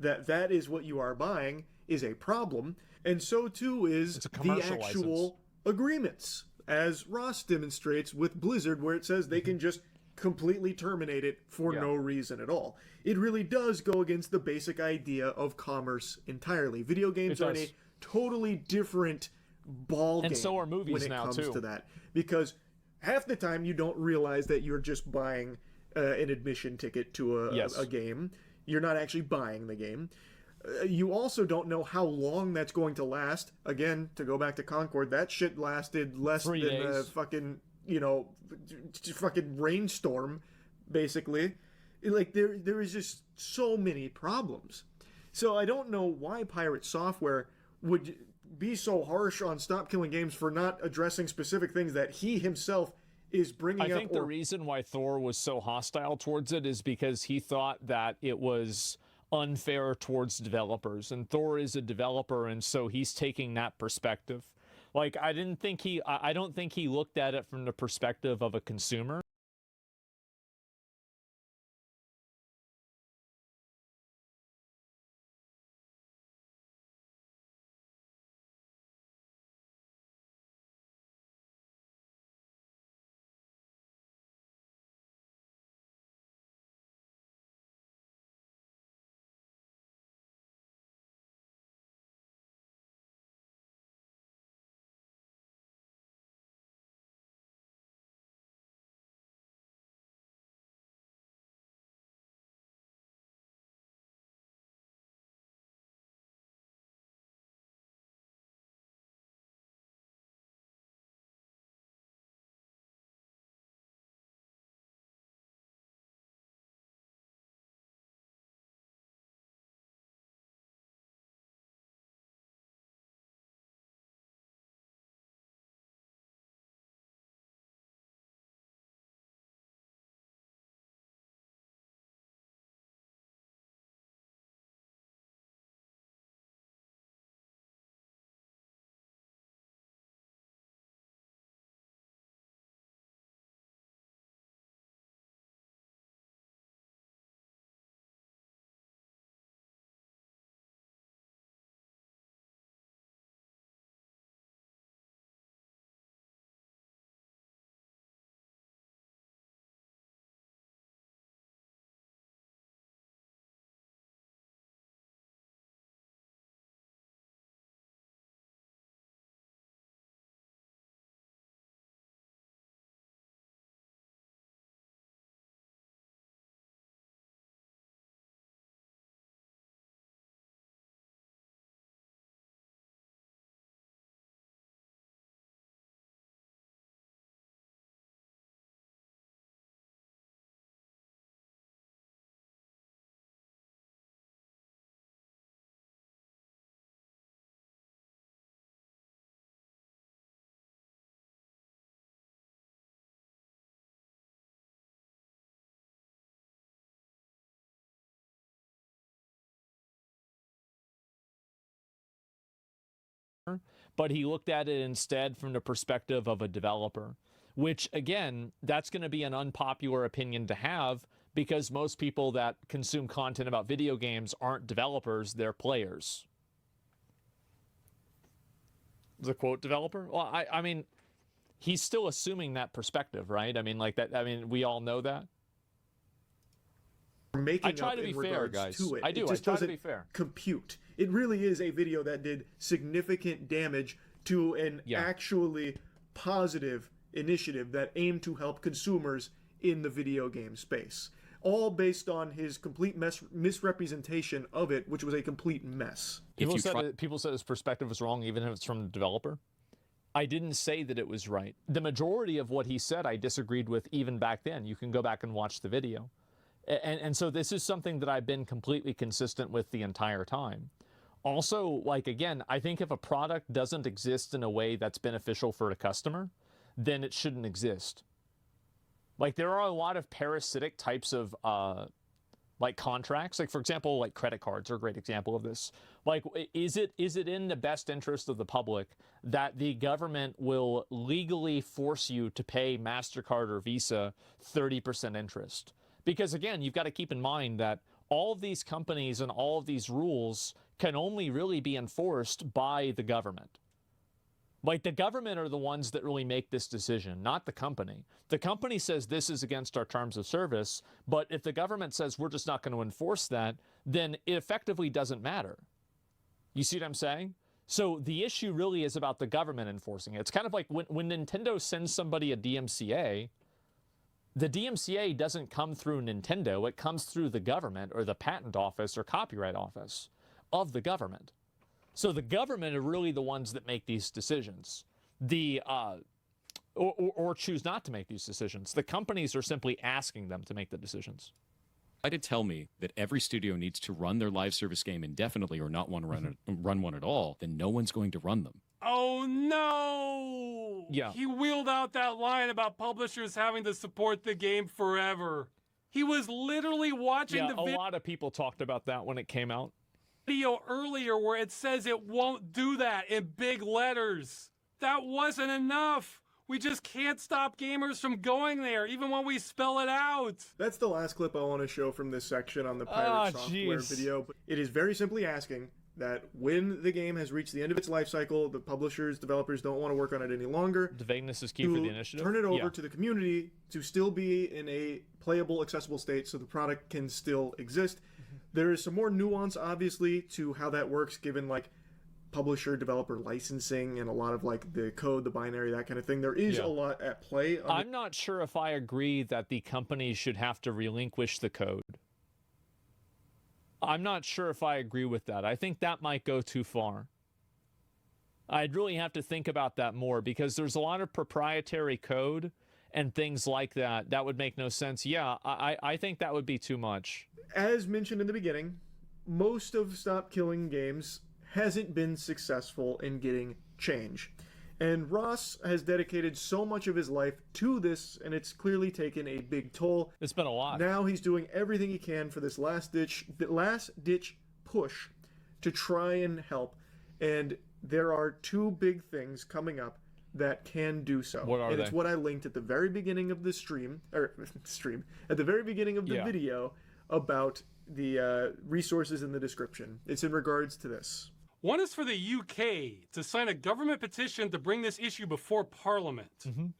that that is what you are buying is a problem, and so too is the actual agreements, as Ross demonstrates with Blizzard, where it says they can just completely terminate it for no reason at all. It really does go against the basic idea of commerce entirely. Video games are in a totally different ball game, and so are movies when it now comes too. to that, because half the time you don't realize that you're just buying an admission ticket to a game. You're not actually buying the game. You also don't know how long that's going to last. Again, to go back to Concord, that shit lasted less than a fucking, fucking rainstorm, basically. Like, there is just so many problems. So I don't know why Pirate Software would be so harsh on Stop Killing Games for not addressing specific things that he himself is bringing up. I think the reason why Thor was so hostile towards it is because he thought that it was unfair towards developers, and Thor is a developer, and so he's taking that perspective. Like, I don't think he looked at it from the perspective of a consumer. But he looked at it instead from the perspective of a developer, which, again, that's going to be an unpopular opinion to have, because most people that consume content about video games aren't developers, they're players. The quote developer? Well, I mean, he's still assuming that perspective, right? I mean, like that. I mean, we all know that. I try to be fair, guys. I do. I try to be fair. Compute. It really is a video that did significant damage to an actually positive initiative that aimed to help consumers in the video game space. All based on his complete misrepresentation of it, which was a complete mess. People said his perspective was wrong, even if it's from the developer. I didn't say that it was right. The majority of what he said I disagreed with even back then. You can go back and watch the video. And so this is something that I've been completely consistent with the entire time. Also, like, again, I think if a product doesn't exist in a way that's beneficial for the customer, then it shouldn't exist. Like, there are a lot of parasitic types of like contracts. Like, for example, like credit cards are a great example of this. Like, is it in the best interest of the public that the government will legally force you to pay MasterCard or Visa 30% interest? Because, again, you've got to keep in mind that all of these companies and all of these rules can only really be enforced by the government. Like, the government are the ones that really make this decision, not the company. The company says this is against our terms of service, but if the government says we're just not going to enforce that, then it effectively doesn't matter. You see what I'm saying? So the issue really is about the government enforcing it. It's kind of like when Nintendo sends somebody a DMCA, the DMCA doesn't come through Nintendo, it comes through the government or the patent office or copyright office of the government. So the government are really the ones that make these decisions, or choose not to make these decisions. The companies are simply asking them to make the decisions. Try to tell me that every studio needs to run their live service game indefinitely or not want to run one at all, then no one's going to run them. Oh, no! Yeah. He wheeled out that line about publishers having to support the game forever. He was literally watching the a lot of people talked about that when it came out. Video earlier where it says it won't do that in big letters. That wasn't enough. We just can't stop gamers from going there, even when we spell it out. That's the last clip I want to show from this section on the pirate software video. It is very simply asking that when the game has reached the end of its life cycle, the publishers, developers don't want to work on it any longer. The vagueness is key for the initiative. Turn it over to the community to still be in a playable, accessible state so the product can still exist. There is some more nuance, obviously, to how that works, given like publisher developer licensing and a lot of like the code, the binary, that kind of thing. There is a lot at play. I'm not sure if I agree that the companies should have to relinquish the code. I'm not sure if I agree with that. I think that might go too far. I'd really have to think about that more because there's a lot of proprietary code and things like that. That would make no sense. Yeah, I think that would be too much. As mentioned in the beginning, most of Stop Killing Games hasn't been successful in getting change. And Ross has dedicated so much of his life to this, and it's clearly taken a big toll. It's been a lot. Now he's doing everything he can for this last ditch push to try and help. And there are two big things coming up that can do so. What are they? It's what I linked at the very beginning of the at the very beginning of the video about the resources in the description. It's in regards to this. One is for the UK to sign a government petition to bring this issue before Parliament.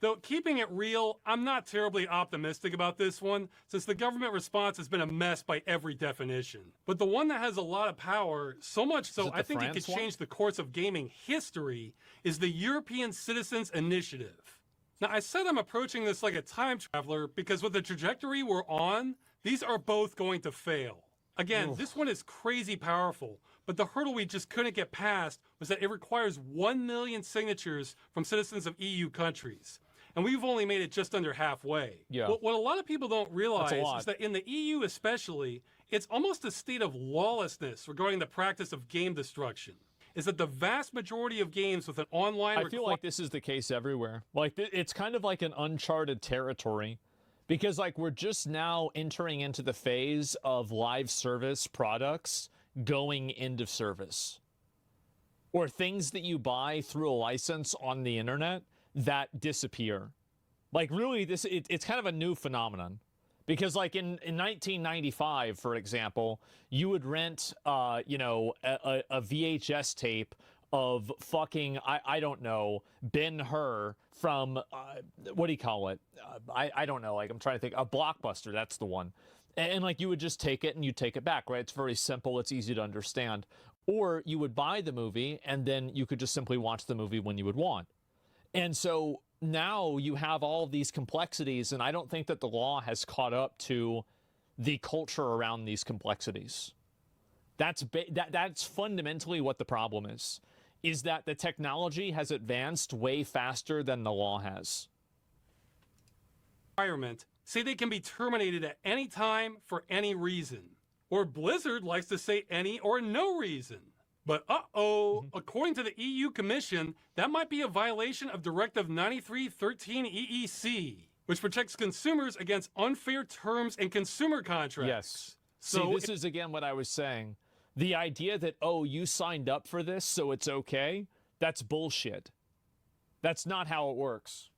Though, keeping it real, I'm not terribly optimistic about this one, since the government response has been a mess by every definition. But the one that has a lot of power, so much so I think it could change the course of gaming history, is the European Citizens Initiative. Now, I said I'm approaching this like a time traveler because with the trajectory we're on, these are both going to fail. Again, this one is crazy powerful, but the hurdle we just couldn't get past was that it requires 1 million signatures from citizens of EU countries. And we've only made it just under halfway. Yeah. What a lot of people don't realize is that in the EU especially, it's almost a state of lawlessness regarding the practice of game destruction. Is that the vast majority of games with an online... I feel like this is the case everywhere. Like, it's kind of like an uncharted territory. Because, like, we're just now entering into the phase of live service products going into service. Or things that you buy through a license on the internet that disappear. Like, really, it's kind of a new phenomenon. Because, like, in 1995, for example, you would rent, a VHS tape of fucking, I don't know, Ben-Hur from, what do you call it? I don't know, like, I'm trying to think, a Blockbuster, that's the one. And like, you would just take it and you take it back, right? It's very simple, it's easy to understand. Or you would buy the movie and then you could just simply watch the movie when you would want. And so now you have all of these complexities, and I don't think that the law has caught up to the culture around these complexities. That's fundamentally what the problem is that the technology has advanced way faster than the law has. Say they can be terminated at any time for any reason. Or Blizzard likes to say any or no reason. But according to the EU Commission, that might be a violation of Directive 93/13 EEC, which protects consumers against unfair terms and consumer contracts. Yes. So this is again what I was saying. The idea that, oh, you signed up for this, so it's okay, that's bullshit. That's not how it works.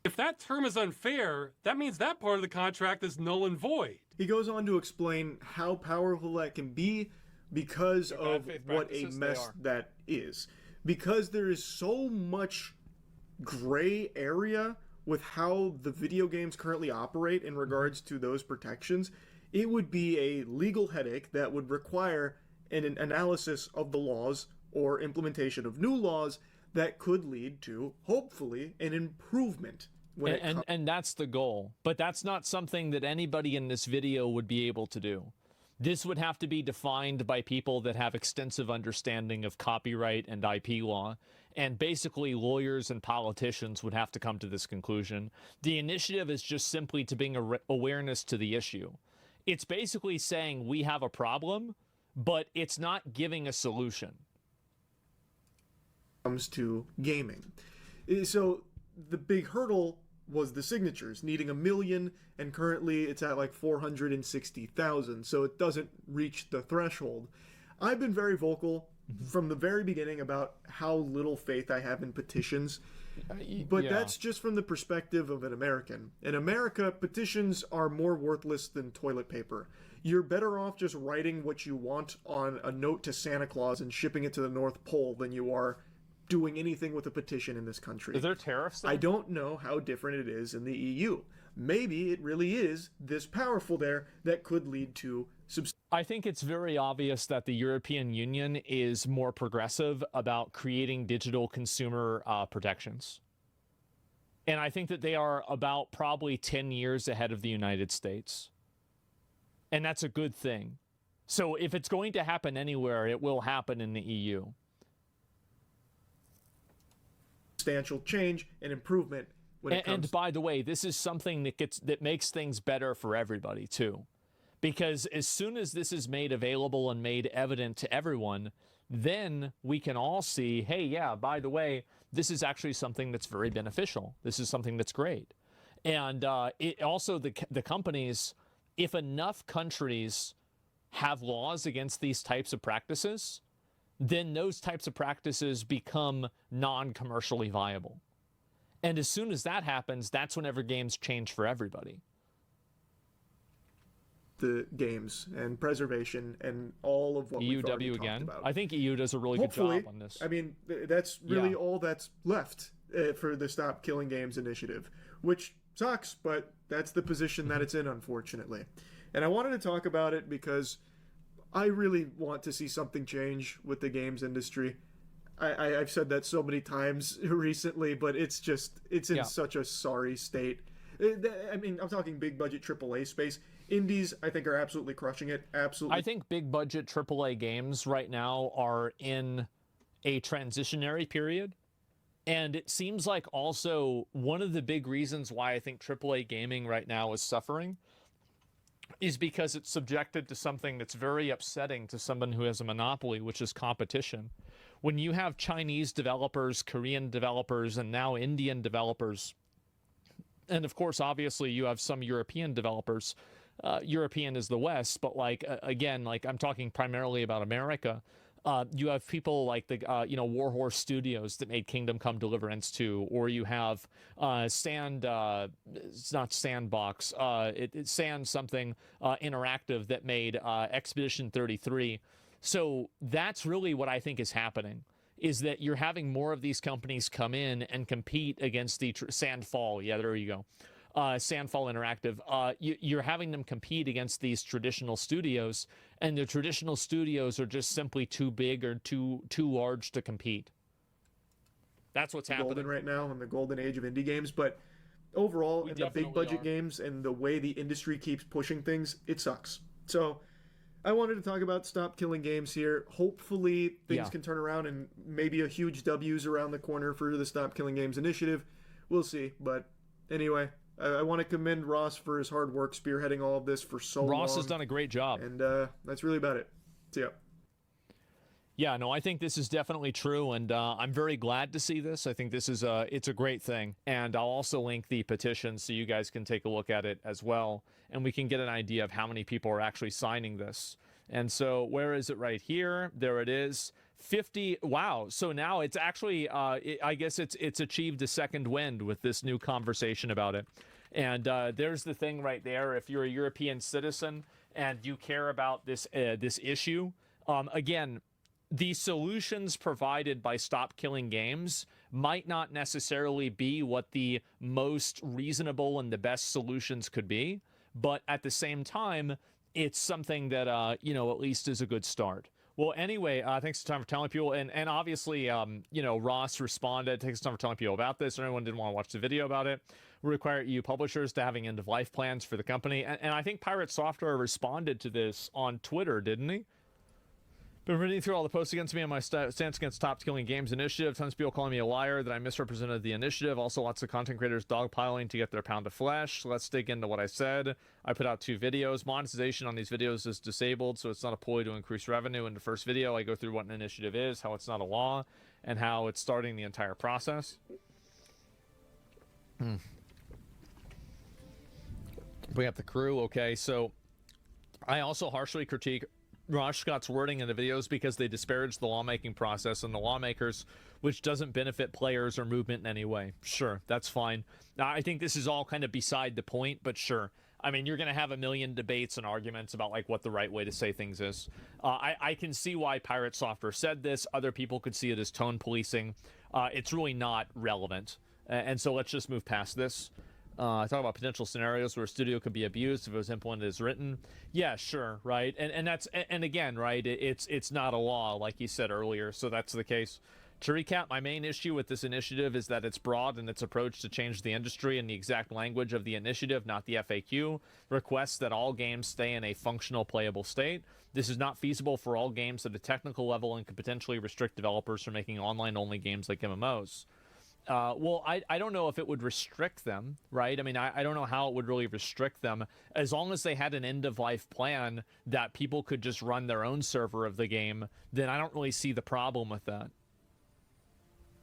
If that term is unfair, that means that part of the contract is null and void. he goes on to explain how powerful that can be because of what a mess that is. Because there is so much gray area with how the video games currently operate in regards to those protections, it would be a legal headache that would require an analysis of the laws or implementation of new laws that could lead to, hopefully, an improvement. And that's the goal. But that's not something that anybody in this video would be able to do. This would have to be defined by people that have extensive understanding of copyright and IP law. And basically, lawyers and politicians would have to come to this conclusion. The initiative is just simply to bring awareness to the issue. It's basically saying we have a problem, but it's not giving a solution. Comes to gaming. So the big hurdle was the signatures, needing 1 million, and currently it's at like 460,000, so it doesn't reach the threshold. I've been very vocal from the very beginning about how little faith I have in petitions, but that's just from the perspective of an American. In America, petitions are more worthless than toilet paper. You're better off just writing what you want on a note to Santa Claus and shipping it to the North Pole than you are doing anything with a petition in this country. Is there tariffs there? I don't know how different it is in the EU. Maybe it really is this powerful there that could lead to I think it's very obvious that the European Union is more progressive about creating digital consumer protections. And I think that they are about probably 10 years ahead of the United States. And that's a good thing. So if it's going to happen anywhere, it will happen in the EU. Substantial change and improvement when it comes. And by the way, this is something that makes things better for everybody too. Because as soon as this is made available and made evident to everyone, then we can all see, hey, yeah, by the way, this is actually something that's very beneficial. This is something that's great. And it also, the companies, if enough countries have laws against these types of practices, then those types of practices become non-commercially viable. And as soon as that happens, that's whenever games change for everybody. The games and preservation and all of what we've already talked about. I think EU does a really good job on this. I mean, that's really all that's left for the Stop Killing Games initiative, which sucks, but that's the position that it's in, unfortunately. And I wanted to talk about it because I really want to see something change with the games industry. I've said that so many times recently, but it's in such a sorry state. I mean, I'm talking big budget AAA space. Indies, I think, are absolutely crushing it. Absolutely. I think big budget AAA games right now are in a transitionary period. And it seems like also one of the big reasons why I think AAA gaming right now is suffering is because it's subjected to something that's very upsetting to someone who has a monopoly, which is competition. When you have Chinese developers, Korean developers, and now Indian developers, and of course, obviously, you have some European developers. European is the West, but like again, like I'm talking primarily about America. You have people like the Warhorse Studios that made Kingdom Come Deliverance 2, or you have Sand, it's not Sandbox, it's Sand something Interactive that made Expedition 33. So that's really what I think is happening, is that you're having more of these companies come in and compete against the Sandfall. Yeah, there you go. Sandfall Interactive. You're having them compete against these traditional studios, and the traditional studios are just simply too big or too large to compete. That's what's happening golden right now in the golden age of indie games. But overall, in the big budget games and the way the industry keeps pushing things, it sucks. So I wanted to talk about Stop Killing Games here. Hopefully things can turn around and maybe a huge W's around the corner for the Stop Killing Games initiative. We'll see. But anyway, I want to commend Ross for his hard work spearheading all of this for so long. Ross has done a great job. And that's really about it. So, yeah. Yeah, no, I think this is definitely true, and I'm very glad to see this. I think this is it's a great thing, and I'll also link the petition so you guys can take a look at it as well, and we can get an idea of how many people are actually signing this. And so, where is it? Right here. There it is. 50. Wow. So now it's actually, I guess it's achieved a second wind with this new conversation about it. And there's the thing right there. If you're a European citizen and you care about this this issue, again, the solutions provided by Stop Killing Games might not necessarily be what the most reasonable and the best solutions could be, but at the same time, it's something that, you know, at least is a good start. Well, anyway, thanks for time for telling people, and obviously, you know, Ross responded, thanks for time for telling people about this, or anyone didn't want to watch the video about it. We require EU publishers to having end-of-life plans for the company, and I think Pirate Software responded to this on Twitter, didn't he? Been reading through all the posts against me on my stance against Stop Killing Games initiative. Tons of people calling me a liar, that I misrepresented the initiative. Also, lots of content creators dogpiling to get their pound of flesh. So let's dig into what I said. I put out 2 videos. Monetization on these videos is disabled, so it's not a ploy to increase revenue. In the first video, I go through what an initiative is, how it's not a law, and how it's starting the entire process. Bring up the crew. Okay, so I also harshly critique Rosh Scott's wording in the videos because they disparage the lawmaking process and the lawmakers, which doesn't benefit players or movement in any way. Sure, that's fine. Now, I think this is all kind of beside the point, but sure. I mean, you're going to have a million debates and arguments about like what the right way to say things is. I can see why Pirate Software said this. Other people could see it as tone policing. It's really not relevant. And so let's just move past this. Talk about potential scenarios where a studio could be abused if it was implemented as written. Yeah, sure, right? And that's, and again, right, it's not a law, like you said earlier, so that's the case. To recap, my main issue with this initiative is that it's broad in its approach to change the industry, and the exact language of the initiative, not the FAQ, requests that all games stay in a functional, playable state. This is not feasible for all games at a technical level and could potentially restrict developers from making online-only games like MMOs. Well, I don't know if it would restrict them, right? I mean, I don't know how it would really restrict them. As long as they had an end-of-life plan that people could just run their own server of the game, then I don't really see the problem with that.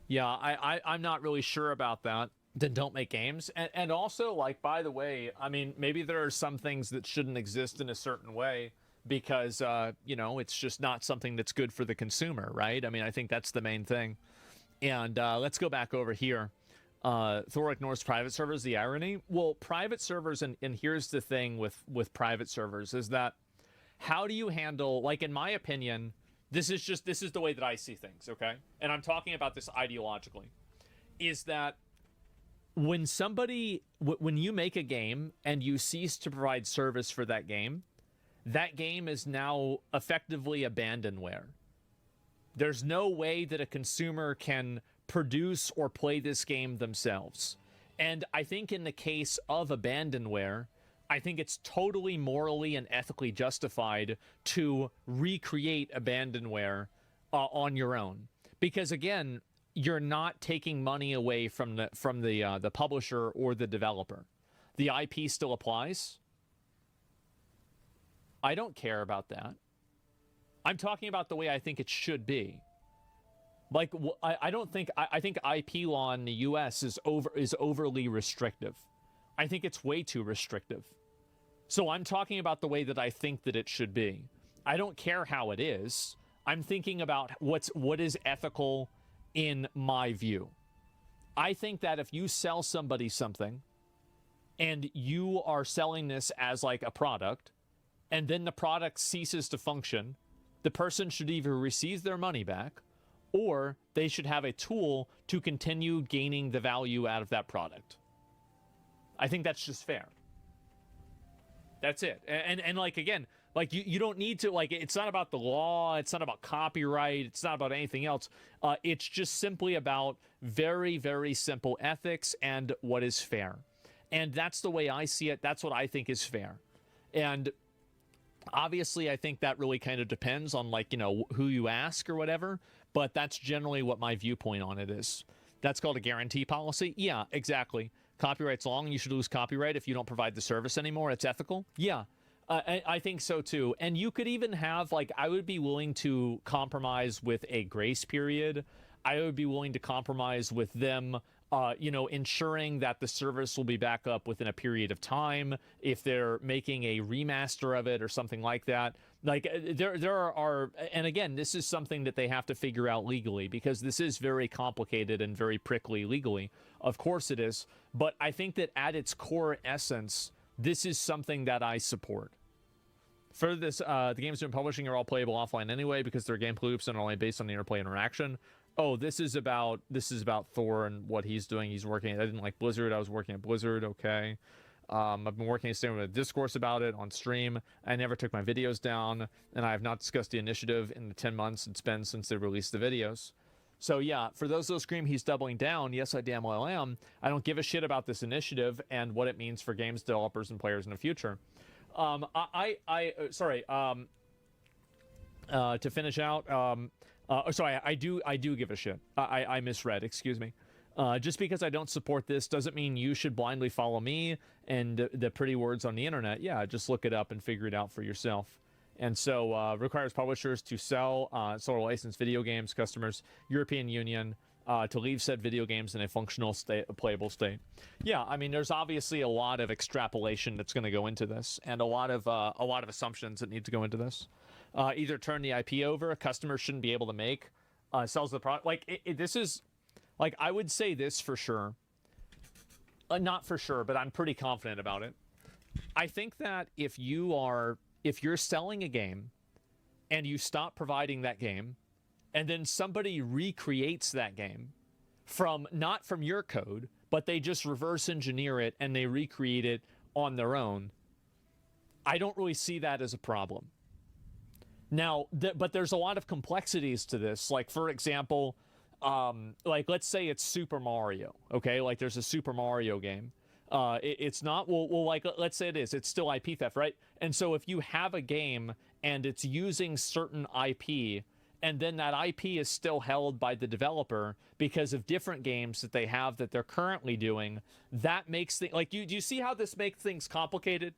Yeah, I'm not really sure about that. Then don't make games. And also, like, by the way, I mean, maybe there are some things that shouldn't exist in a certain way because, you know, it's just not something that's good for the consumer, right? I mean, I think that's the main thing. And let's go back over here. Thor ignores private servers, the irony. Well, private servers, and here's the thing with private servers, is that how do you handle, like, in my opinion, this is the way that I see things, okay? And I'm talking about this ideologically, is that when when you make a game and you cease to provide service for that game is now effectively abandonware. There's no way that a consumer can produce or play this game themselves. And I think in the case of abandonware, I think it's totally morally and ethically justified to recreate abandonware on your own. Because again, you're not taking money away from the publisher or the developer. The IP still applies. I don't care about that. I'm talking about the way I think it should be. Like, I think IP law in the US is overly restrictive. I think it's way too restrictive. So I'm talking about the way that I think that it should be. I don't care how it is. I'm thinking about what is ethical in my view. I think that if you sell somebody something and you are selling this as like a product, and then the product ceases to function, the person should either receive their money back or they should have a tool to continue gaining the value out of that product. I think that's just fair. That's it. And like, again, like you don't need to, like, it's not about the law. It's not about copyright. It's not about anything else. It's just simply about very, very simple ethics and what is fair. And that's the way I see it. That's what I think is fair. And obviously, I think that really kind of depends on, like, you know, who you ask or whatever. But that's generally what my viewpoint on it is. That's called a guarantee policy. Yeah, exactly. Copyright's long and you should lose copyright if you don't provide the service anymore. It's ethical. Yeah, I think so too. And you could even have, like, I would be willing to compromise with a grace period. I would be willing to compromise with them, you know, ensuring that the service will be back up within a period of time if they're making a remaster of it or something like that. Like, there are, and again, this is something that they have to figure out legally because this is very complicated and very prickly legally. Of course it is. But I think that at its core essence, this is something that I support. For this, the games they're publishing are all playable offline anyway because they're gameplay loops and are only based on the interplay interaction. Oh, this is about Thor and what he's doing. He's working. I didn't like Blizzard. I was working at Blizzard. Okay. I've been working with a discourse about it on stream. I never took my videos down, and I have not discussed the initiative in the 10 months it's been since they released the videos. So yeah, for those who scream he's doubling down, yes, I damn well am. I don't give a shit about this initiative and what it means for games developers and players in the future. To finish out, I do give a shit. I misread, excuse me. Just because I don't support this doesn't mean you should blindly follow me and the pretty words on the internet. Yeah, just look it up and figure it out for yourself. And so requires publishers to sell or license video games, customers, European Union, to leave said video games in a functional state, a playable state. Yeah, I mean, there's obviously a lot of extrapolation that's going to go into this, and a lot of assumptions that need to go into this. Either turn the IP over, customers shouldn't be able to make, sells the product. Like this is, like I would say this for sure, not for sure, but I'm pretty confident about it. I think that if you're selling a game, and you stop providing that game, and then somebody recreates that game not from your code, but they just reverse engineer it and they recreate it on their own, I don't really see that as a problem. Now, but there's a lot of complexities to this. Like, for example, like let's say it's Super Mario, okay? Like there's a Super Mario game. It's not, well, like let's say it is. It's still IP theft, right? And so if you have a game and it's using certain IP, and then that IP is still held by the developer because of different games that they have that they're currently doing, that makes things, like, do you see how this makes things complicated?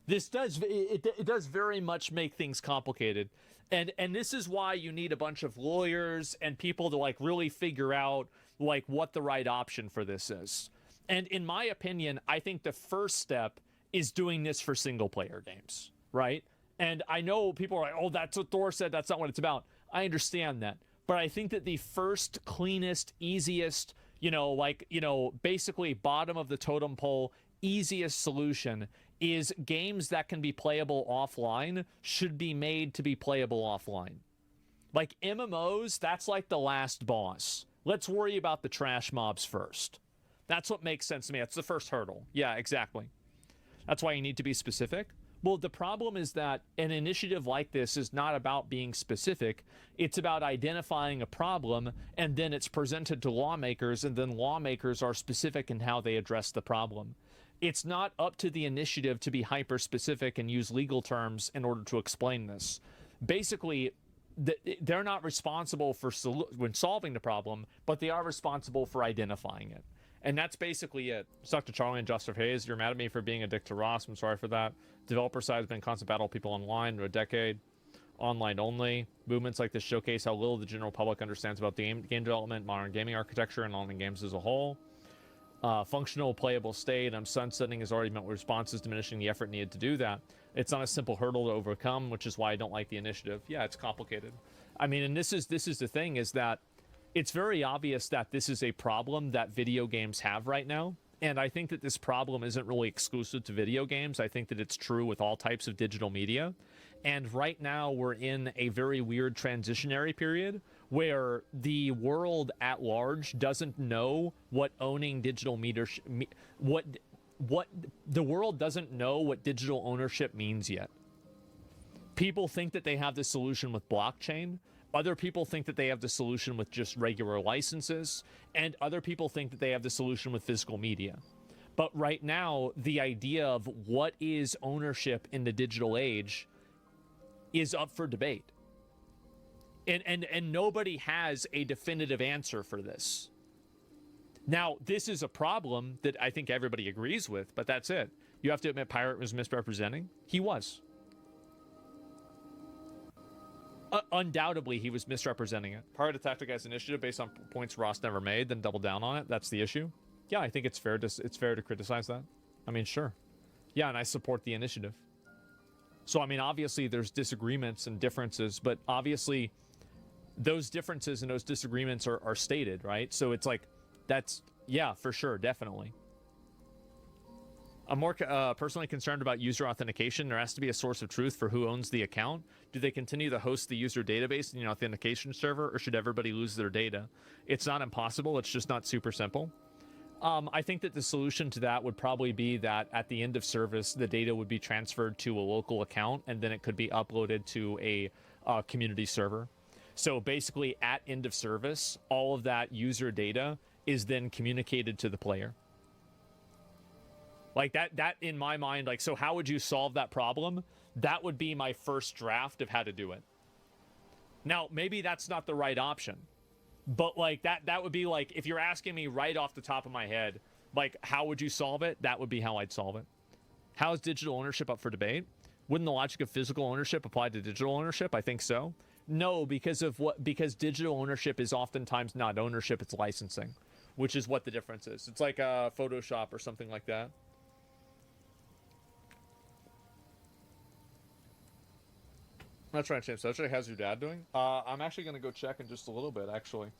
This does, it does very much make things complicated. And this is why you need a bunch of lawyers and people to like really figure out like what the right option for this is. And in my opinion, I think the first step is doing this for single player games, right? And I know people are like, oh, that's what Thor said. That's not what it's about. I understand that. But I think that the first, cleanest, easiest, basically bottom of the totem pole, easiest solution is games that can be playable offline should be made to be playable offline. Like MMOs, that's like the last boss. Let's worry about the trash mobs first. That's what makes sense to me. That's the first hurdle. Yeah, exactly. That's why you need to be specific. Well, the problem is that an initiative like this is not about being specific. It's about identifying a problem, and then it's presented to lawmakers, and then lawmakers are specific in how they address the problem. It's not up to the initiative to be hyper-specific and use legal terms in order to explain this. Basically, they're not responsible for when solving the problem, but they are responsible for identifying it. And that's basically it. Stuck to Charlie and Joseph Hayes. You're mad at me for being a dick to Ross. I'm sorry for that. Developer side has been constant battle with people online for a decade. Online only. Movements like this showcase how little the general public understands about game development, modern gaming architecture, and online games as a whole. Functional, playable state. Sunsetting has already met with responses, diminishing the effort needed to do that. It's not a simple hurdle to overcome, which is why I don't like the initiative. Yeah, it's complicated. I mean, and this is the thing, is that it's very obvious that this is a problem that video games have right now. And I think that this problem isn't really exclusive to video games. I think that it's true with all types of digital media. And right now we're in a very weird transitionary period where the world at large doesn't know what owning digital media, what the world doesn't know what digital ownership means yet. People think that they have the solution with blockchain. Other people think that they have the solution with just regular licenses, and other people think that they have the solution with physical media. But right now, the idea of what is ownership in the digital age is up for debate. And nobody has a definitive answer for this. Now, this is a problem that I think everybody agrees with, but that's it. You have to admit Pirate was misrepresenting. He was. Undoubtedly, he was misrepresenting it. Pirate attacked the guy's initiative based on points Ross never made, then doubled down on it. That's the issue. Yeah, I think it's fair to criticize that. I mean, sure. Yeah, and I support the initiative. So, I mean, obviously, there's disagreements and differences, but obviously, those differences and those disagreements are stated, right? So it's like, That's, yeah, for sure, definitely. I'm more personally concerned about user authentication. There has to be a source of truth for who owns the account. Do they continue to host the user database in the authentication server, or should everybody lose their data? It's not impossible. It's just not super simple. I think that the solution to that would probably be that at the end of service, the data would be transferred to a local account, and then it could be uploaded to a community server. So basically, at end of service, all of that user data is then communicated to the player. Like that in my mind, like, so how would you solve that problem? That would be my first draft of how to do it. Now, maybe that's not the right option, but like that would be like, if you're asking me right off the top of my head, like, how would you solve it? That would be how I'd solve it. How is digital ownership up for debate? Wouldn't the logic of physical ownership apply to digital ownership? I think so. No, because digital ownership is oftentimes not ownership, it's licensing, which is what the difference is. It's like Photoshop or something like that. That's right, James. Actually, how's your dad doing? I'm actually going to go check in just a little bit, actually.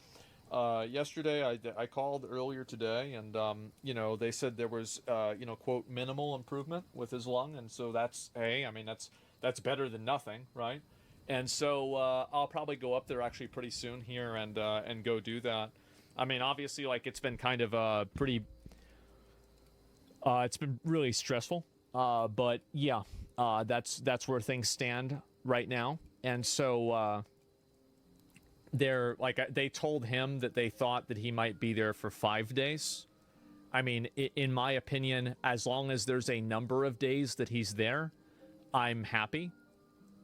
Yesterday, I called earlier today, and, you know, they said there was, you know, quote, minimal improvement with his lung, and so that's, hey, I mean, that's better than nothing, right? And so I'll probably go up there actually pretty soon here and go do that. I mean, obviously, like, it's been kind of pretty... it's been really stressful, but yeah, that's where things stand right now. And so they told him that they thought that he might be there for 5 days. I mean, in my opinion, as long as there's a number of days that he's there, I'm happy.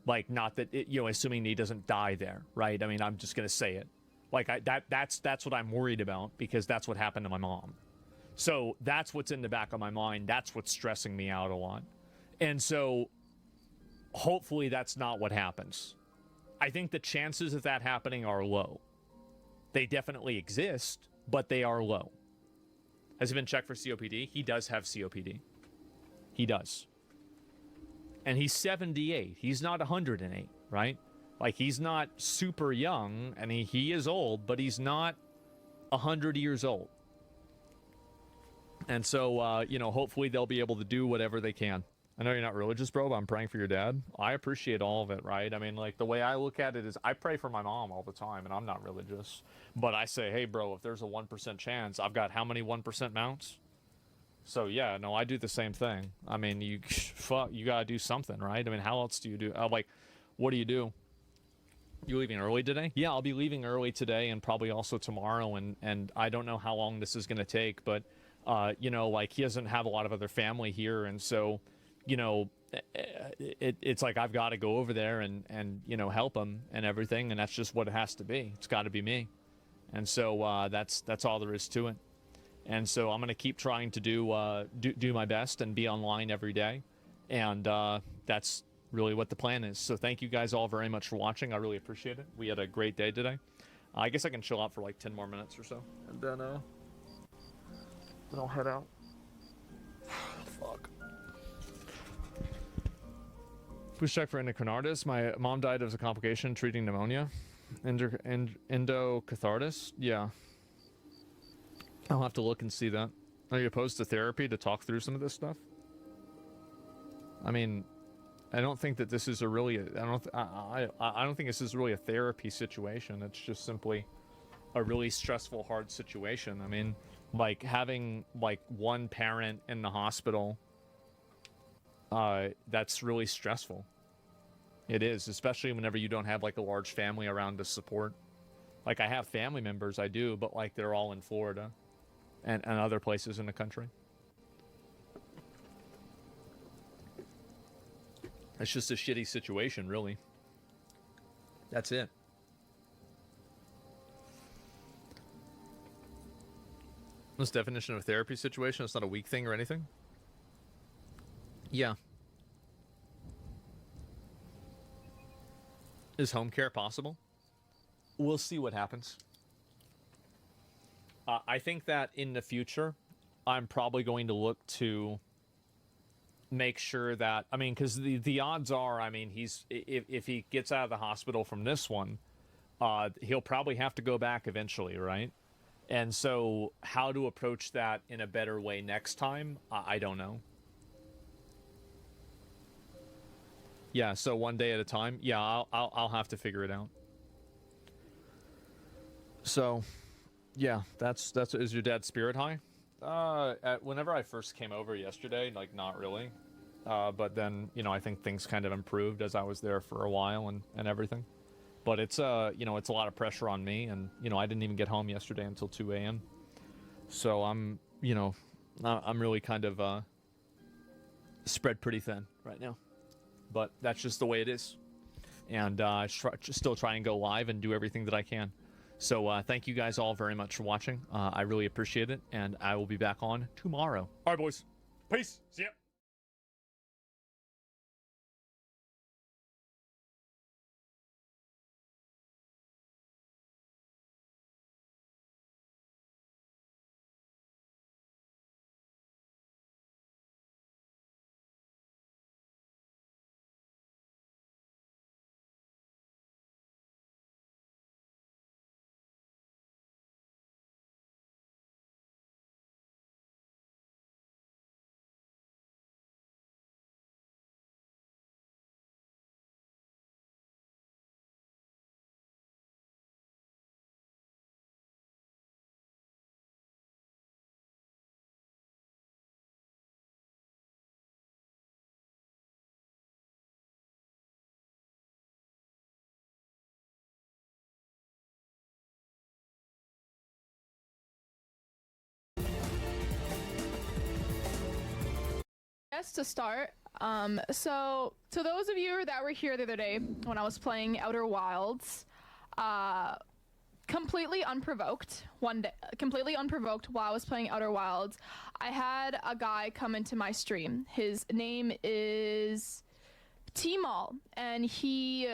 Like, not that you know, assuming he doesn't die there, right? I mean, I'm just gonna say it. Like, that's what I'm worried about, because that's what happened to my mom. So that's what's in the back of my mind. That's what's stressing me out a lot. And so hopefully that's not what happens. I think the chances of that happening are low. They definitely exist, but they are low. Has he been checked for COPD? He does have COPD. He does. And he's 78. He's not 108, right? Like, he's not super young, and he is old, but he's not 100 years old. And so, you know, hopefully they'll be able to do whatever they can. I know you're not religious, bro, but I'm praying for your dad. I appreciate all of it, right? I mean, like, the way I look at it is I pray for my mom all the time, and I'm not religious. But I say, hey, bro, if there's a 1% chance, I've got how many 1% mounts? So, yeah, no, I do the same thing. I mean, you got to do something, right? I mean, how else do you do? Like, what do? You leaving early today? Yeah, I'll be leaving early today and probably also tomorrow, and I don't know how long this is going to take, but, you know, like, he doesn't have a lot of other family here, and so... you know, it's like I've got to go over there and you know, help him and everything, and that's just what it has to be. It's got to be me. And so that's all there is to it. And so I'm going to keep trying to do my best and be online every day. And that's really what the plan is. So thank you guys all very much for watching. I really appreciate it. We had a great day today. I guess I can chill out for like 10 more minutes or so, and then I'll head out. Fuck. Please check for endocarditis. My mom died as a complication treating pneumonia. Endocatharsis? Yeah. I'll have to look and see that. Are you opposed to therapy to talk through some of this stuff? I mean, I don't think that this is a really... I don't think this is really a therapy situation. It's just simply a really stressful, hard situation. I mean, like, having, like, one parent in the hospital... that's really stressful. It is, especially whenever you don't have like a large family around to support. Like, I have family members, I do, but like they're all in Florida and other places in the country. It's just a shitty situation, really. That's it. This definition of a therapy situation, it's not a weak thing or anything. Yeah. Is home care possible? We'll see what happens. I think that in the future, I'm probably going to look to make sure that, I mean, because the odds are, I mean, if he gets out of the hospital from this one, he'll probably have to go back eventually, right? And so how to approach that in a better way next time, I don't know. Yeah, so one day at a time. Yeah, I'll have to figure it out. So, yeah, that's is your dad's spirit high? Whenever I first came over yesterday, like not really. But then, you know, I think things kind of improved as I was there for a while and everything. But it's you know, it's a lot of pressure on me, and you know, I didn't even get home yesterday until 2 a.m. So I'm, you know, I'm really kind of spread pretty thin right now. But that's just the way it is. And still try and go live and do everything that I can. So thank you guys all very much for watching. I really appreciate it, and I will be back on tomorrow. All right, boys. Peace. See ya. Yes, to start, so to those of you that were here the other day when I was playing Outer Wilds, completely unprovoked, completely unprovoked while I was playing Outer Wilds, I had a guy come into my stream. His name is T-Mall, and he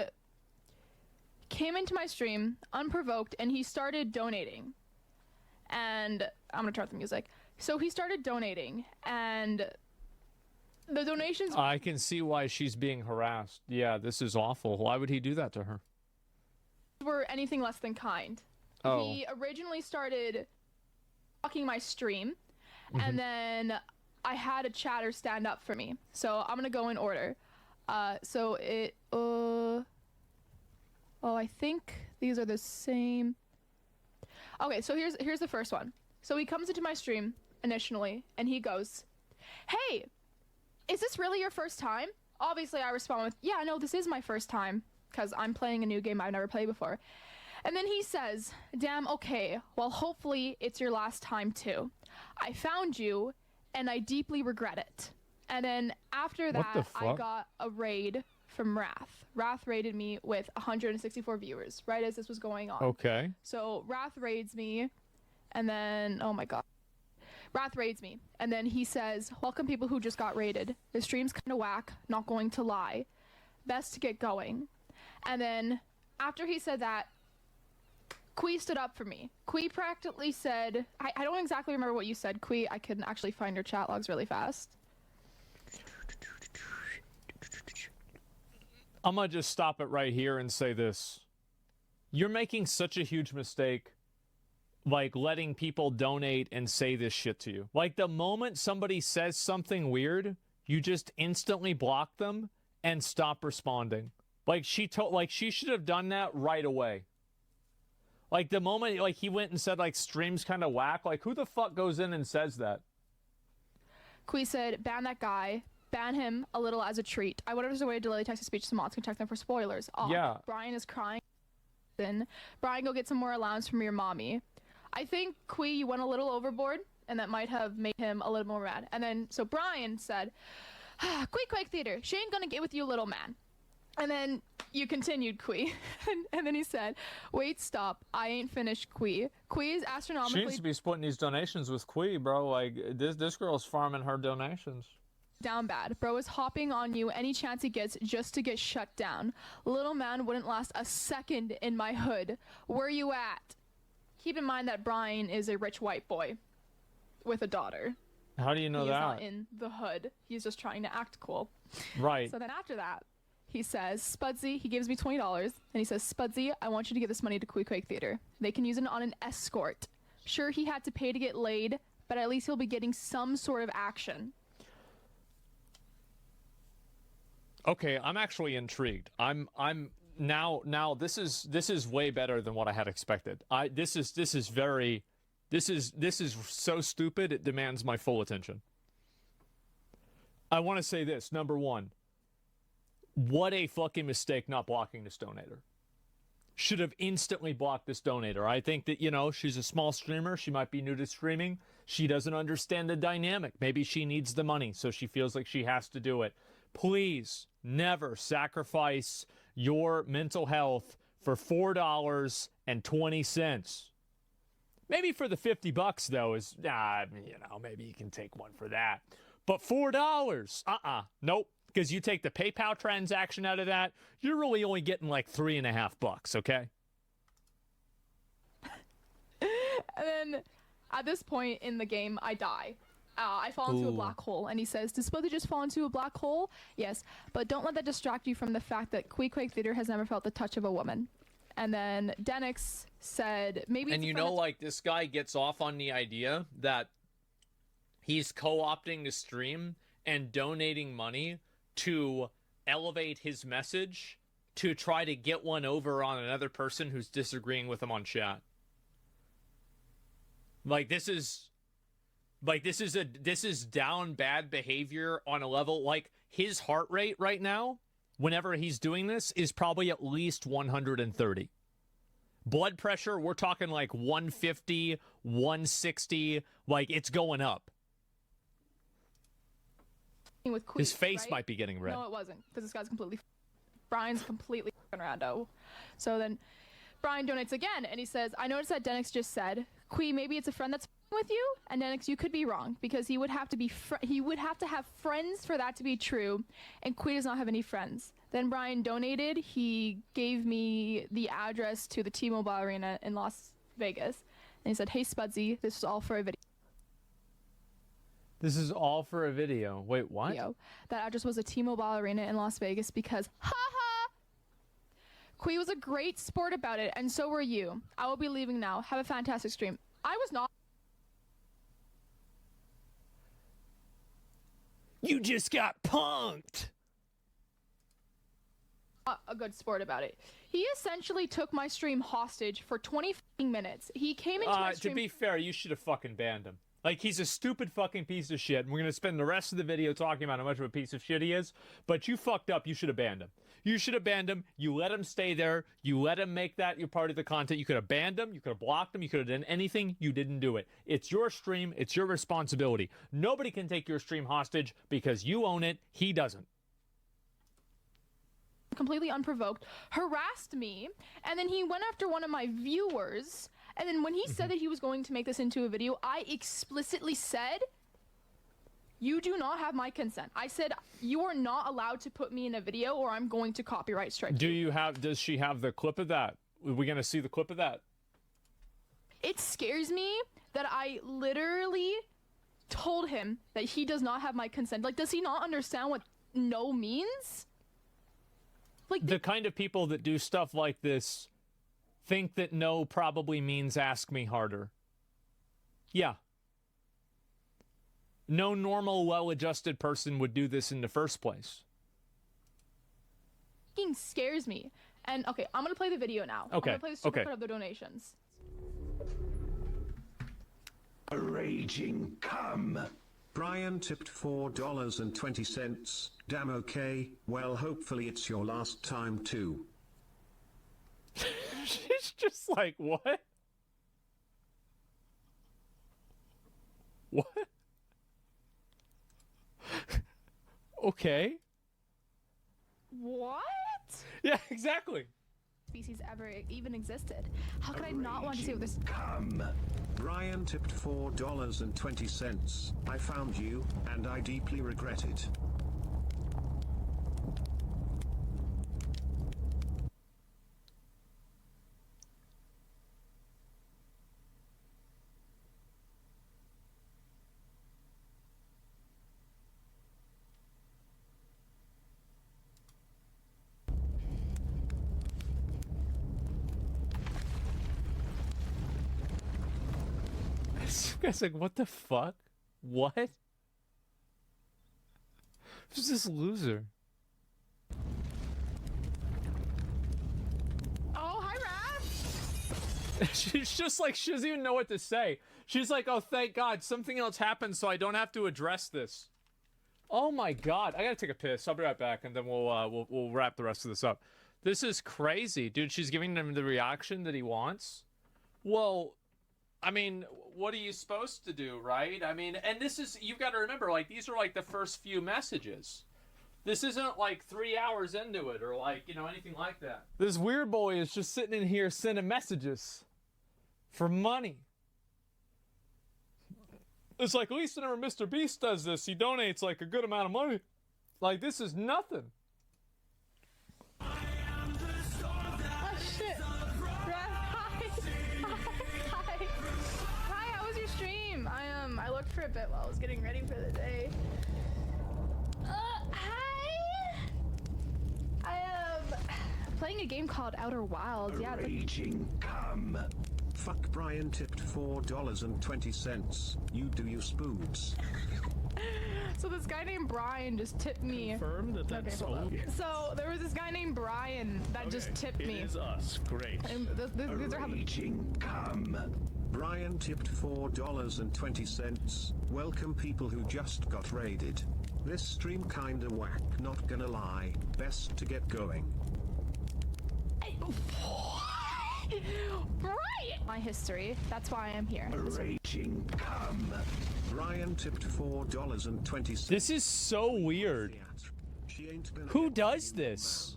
came into my stream unprovoked, and he started donating. And I'm gonna turn off the music. So he started donating, and the donations... I can see why she's being harassed. Yeah, this is awful. Why would he do that to her? ...were anything less than kind. Oh. He originally started blocking my stream, and then I had a chatter stand up for me. So I'm gonna go in order. So it... oh, I think these are the same... Okay, so here's the first one. So he comes into my stream initially, and he goes, "Hey, is this really your first time?" Obviously, I respond with, "Yeah, no, this is my first time, because I'm playing a new game I've never played before." And then he says, "Damn, okay, well, hopefully it's your last time too. I found you, and I deeply regret it." And then after that, I got a raid from Wrath. Wrath raided me with 164 viewers, right as this was going on. Okay. So Wrath raids me, and then, oh my god. Wrath raids me, and then he says, "Welcome people who just got raided. The stream's kinda whack, not going to lie. Best to get going." And then, after he said that, Kui stood up for me. Kui practically said, I don't exactly remember what you said, Kui. I can actually find your chat logs really fast. I'm gonna just stop it right here and say this. You're making such a huge mistake, like letting people donate and say this shit to you. Like the moment somebody says something weird, you just instantly block them and stop responding. Like she should have done that right away. Like the moment like he went and said like stream's kind of whack, like who the fuck goes in and says that? Kui said, "Ban that guy. Ban him a little as a treat. I went out of his way to delay text-to-speech so mods can check them for spoilers." Oh, yeah. Brian is crying. Then Brian, go get some more allowance from your mommy. I think, Kui, you went a little overboard, and that might have made him a little more mad. And then, so Brian said, "Kui Quake Theater, she ain't gonna get with you, little man." And then you continued, Kui. and then he said, "Wait, stop. I ain't finished, Kui. Kui is astronomically..." She needs to be splitting these donations with Kui, bro. Like, this girl's farming her donations. "Down bad. Bro is hopping on you any chance he gets just to get shut down. Little man wouldn't last a second in my hood. Where you at?" Keep in mind that Brian is a rich white boy with a daughter. How do you know He that? is not in the hood. He's just trying to act cool. Right. So then after that, he says, "Spudsy," he gives me $20, and he says, "Spudsy, I want you to give this money to Kui Quake Theater. They can use it on an escort. Sure, he had to pay to get laid, but at least he'll be getting some sort of action. Okay, I'm actually intrigued. I'm now this is way better than what I had expected. This is so stupid it demands my full attention. I want to say this. Number one, what a fucking mistake not blocking this donator. Should have instantly blocked this donator. I think that, you know, she's a small streamer. She might be new to streaming. She doesn't understand the dynamic. Maybe she needs the money, so she feels like she has to do it. Please never sacrifice your mental health for $4.20. Maybe for the $50 though is, you know, maybe you can take one for that. But $4, nope. Because you take the PayPal transaction out of that, you're really only getting like $3.50, okay? And then at this point in the game, I die. I fall into a black hole, and he says, "Does Smothy just fall into a black hole?" Yes, but don't let that distract you from the fact that Quake Theater has never felt the touch of a woman. And then Denix said, maybe... And you know, like, this guy gets off on the idea that he's co-opting the stream and donating money to elevate his message to try to get one over on another person who's disagreeing with him on chat. Like, this is down bad behavior on a level, like, his heart rate right now, whenever he's doing this, is probably at least 130. Blood pressure, we're talking like 150, 160, like, it's going up. With Queef, his face right? might be getting red. No, it wasn't, because this guy's completely... Brian's completely rando. So then Brian donates again, and he says, "I noticed that Denix just said, Quee, maybe it's a friend that's with you?" And Denix, you could be wrong, because he would have to have friends for that to be true, and Quee does not have any friends. Then Brian donated. He gave me the address to the T-Mobile Arena in Las Vegas, and he said, "Hey Spudsy, this is all for a video." This is all for a video. Wait, what? That address was a T-Mobile Arena in Las Vegas because, haha! Quee was a great sport about it, and so were you. I will be leaving now. Have a fantastic stream. I was not. You just got punked! A good sport about it. He essentially took my stream hostage for 20 minutes. He came into my stream... To be fair, you should have fucking banned him. Like, he's a stupid fucking piece of shit, and we're going to spend the rest of the video talking about how much of a piece of shit he is, but you fucked up. You should have banned him. You should have banned him. You let him stay there. You let him make that your part of the content. You could have banned him. You could have blocked him. You could have done anything. You didn't do it. It's your stream. It's your responsibility. Nobody can take your stream hostage because you own it. He doesn't. Completely unprovoked, harassed me, and then he went after one of my viewers. And then when he said that he was going to make this into a video, I explicitly said, "You do not have my consent." I said, "You are not allowed to put me in a video or I'm going to copyright strike you." Does she have the clip of that? Are we going to see the clip of that? It scares me that I literally told him that he does not have my consent. Like, does he not understand what no means? Like, the kind of people that do stuff like this think that no probably means ask me harder. Yeah. No normal, well-adjusted person would do this in the first place. It scares me. And, okay, I'm going to play the video now. Okay. I'm going to play the supercut of the donations. A raging cum. Brian tipped $4.20. Damn okay, well hopefully it's your last time too. She's just like, what? What? Okay. What? Yeah, exactly. Species ever even existed. How could I not want to see what this... Brian tipped $4.20. I found you, and I deeply regret it. guy's like, what the fuck? What? Who's this loser? Oh, hi, Raph. She's just like, she doesn't even know what to say. She's like, oh, thank God, something else happened so I don't have to address this. Oh my God, I gotta take a piss. I'll be right back, and then we'll wrap the rest of this up. This is crazy, dude. She's giving him the reaction that he wants. Well, I mean, what are you supposed to do, right? I mean, and this is, you've got to remember, like, these are like the first few messages. This isn't like 3 hours into it or like, you know, anything like that. This weird boy is just sitting in here sending messages for money. It's like, at least whenever Mr. Beast does this, he donates like a good amount of money. Like, this is nothing. Oh shit. Hi. Hi, how was your stream? I looked for a bit while I was getting ready for the day. Hi. I am playing a game called Outer Wilds. Yeah. Raging come. Fuck Brian tipped $4.20. You do you spoons. So this guy named Brian just tipped me. Confirm that that's okay. So there was this guy named Brian that just tipped me. It is us. Great. And these are Raging come. Brian tipped $4.20. Welcome people who just got raided. This stream kinda whack, not gonna lie. Best to get going. Right! My history. That's why I'm here. Raging come. Brian tipped $4.20. This is so weird. Who does this?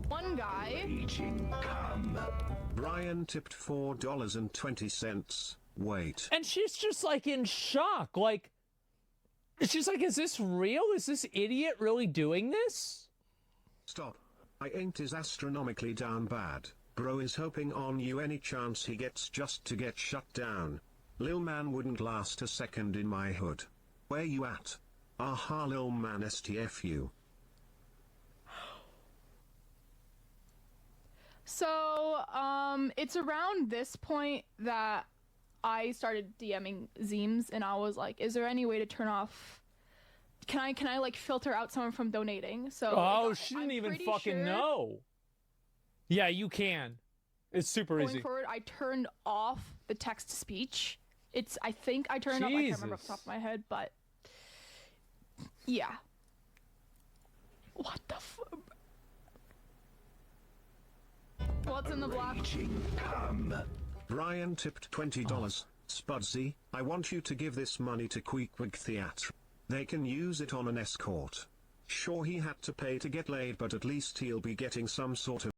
One guy. Raging come. Brian tipped $4.20. Wait. And she's just like in shock. Like, she's like, is this real? Is this idiot really doing this? Stop. I ain't is astronomically down bad. Bro is hoping on you any chance he gets just to get shut down. Lil man wouldn't last a second in my hood. Where you at? Aha lil man STFU. So, it's around this point that I started DMing Zeems, and I was like, is there any way to turn off, can I like filter out someone from donating? So oh, she didn't even fucking know. Yeah, you can. It's super easy. Going forward, I turned off the text to speech. I think I turned off, I can't remember off the top of my head, but yeah. What the fuck? What's in the block? Come. Brian tipped $20. Spudsy, I want you to give this money to Queequeg Theatre. They can use it on an escort. Sure, he had to pay to get laid, but at least he'll be getting some sort of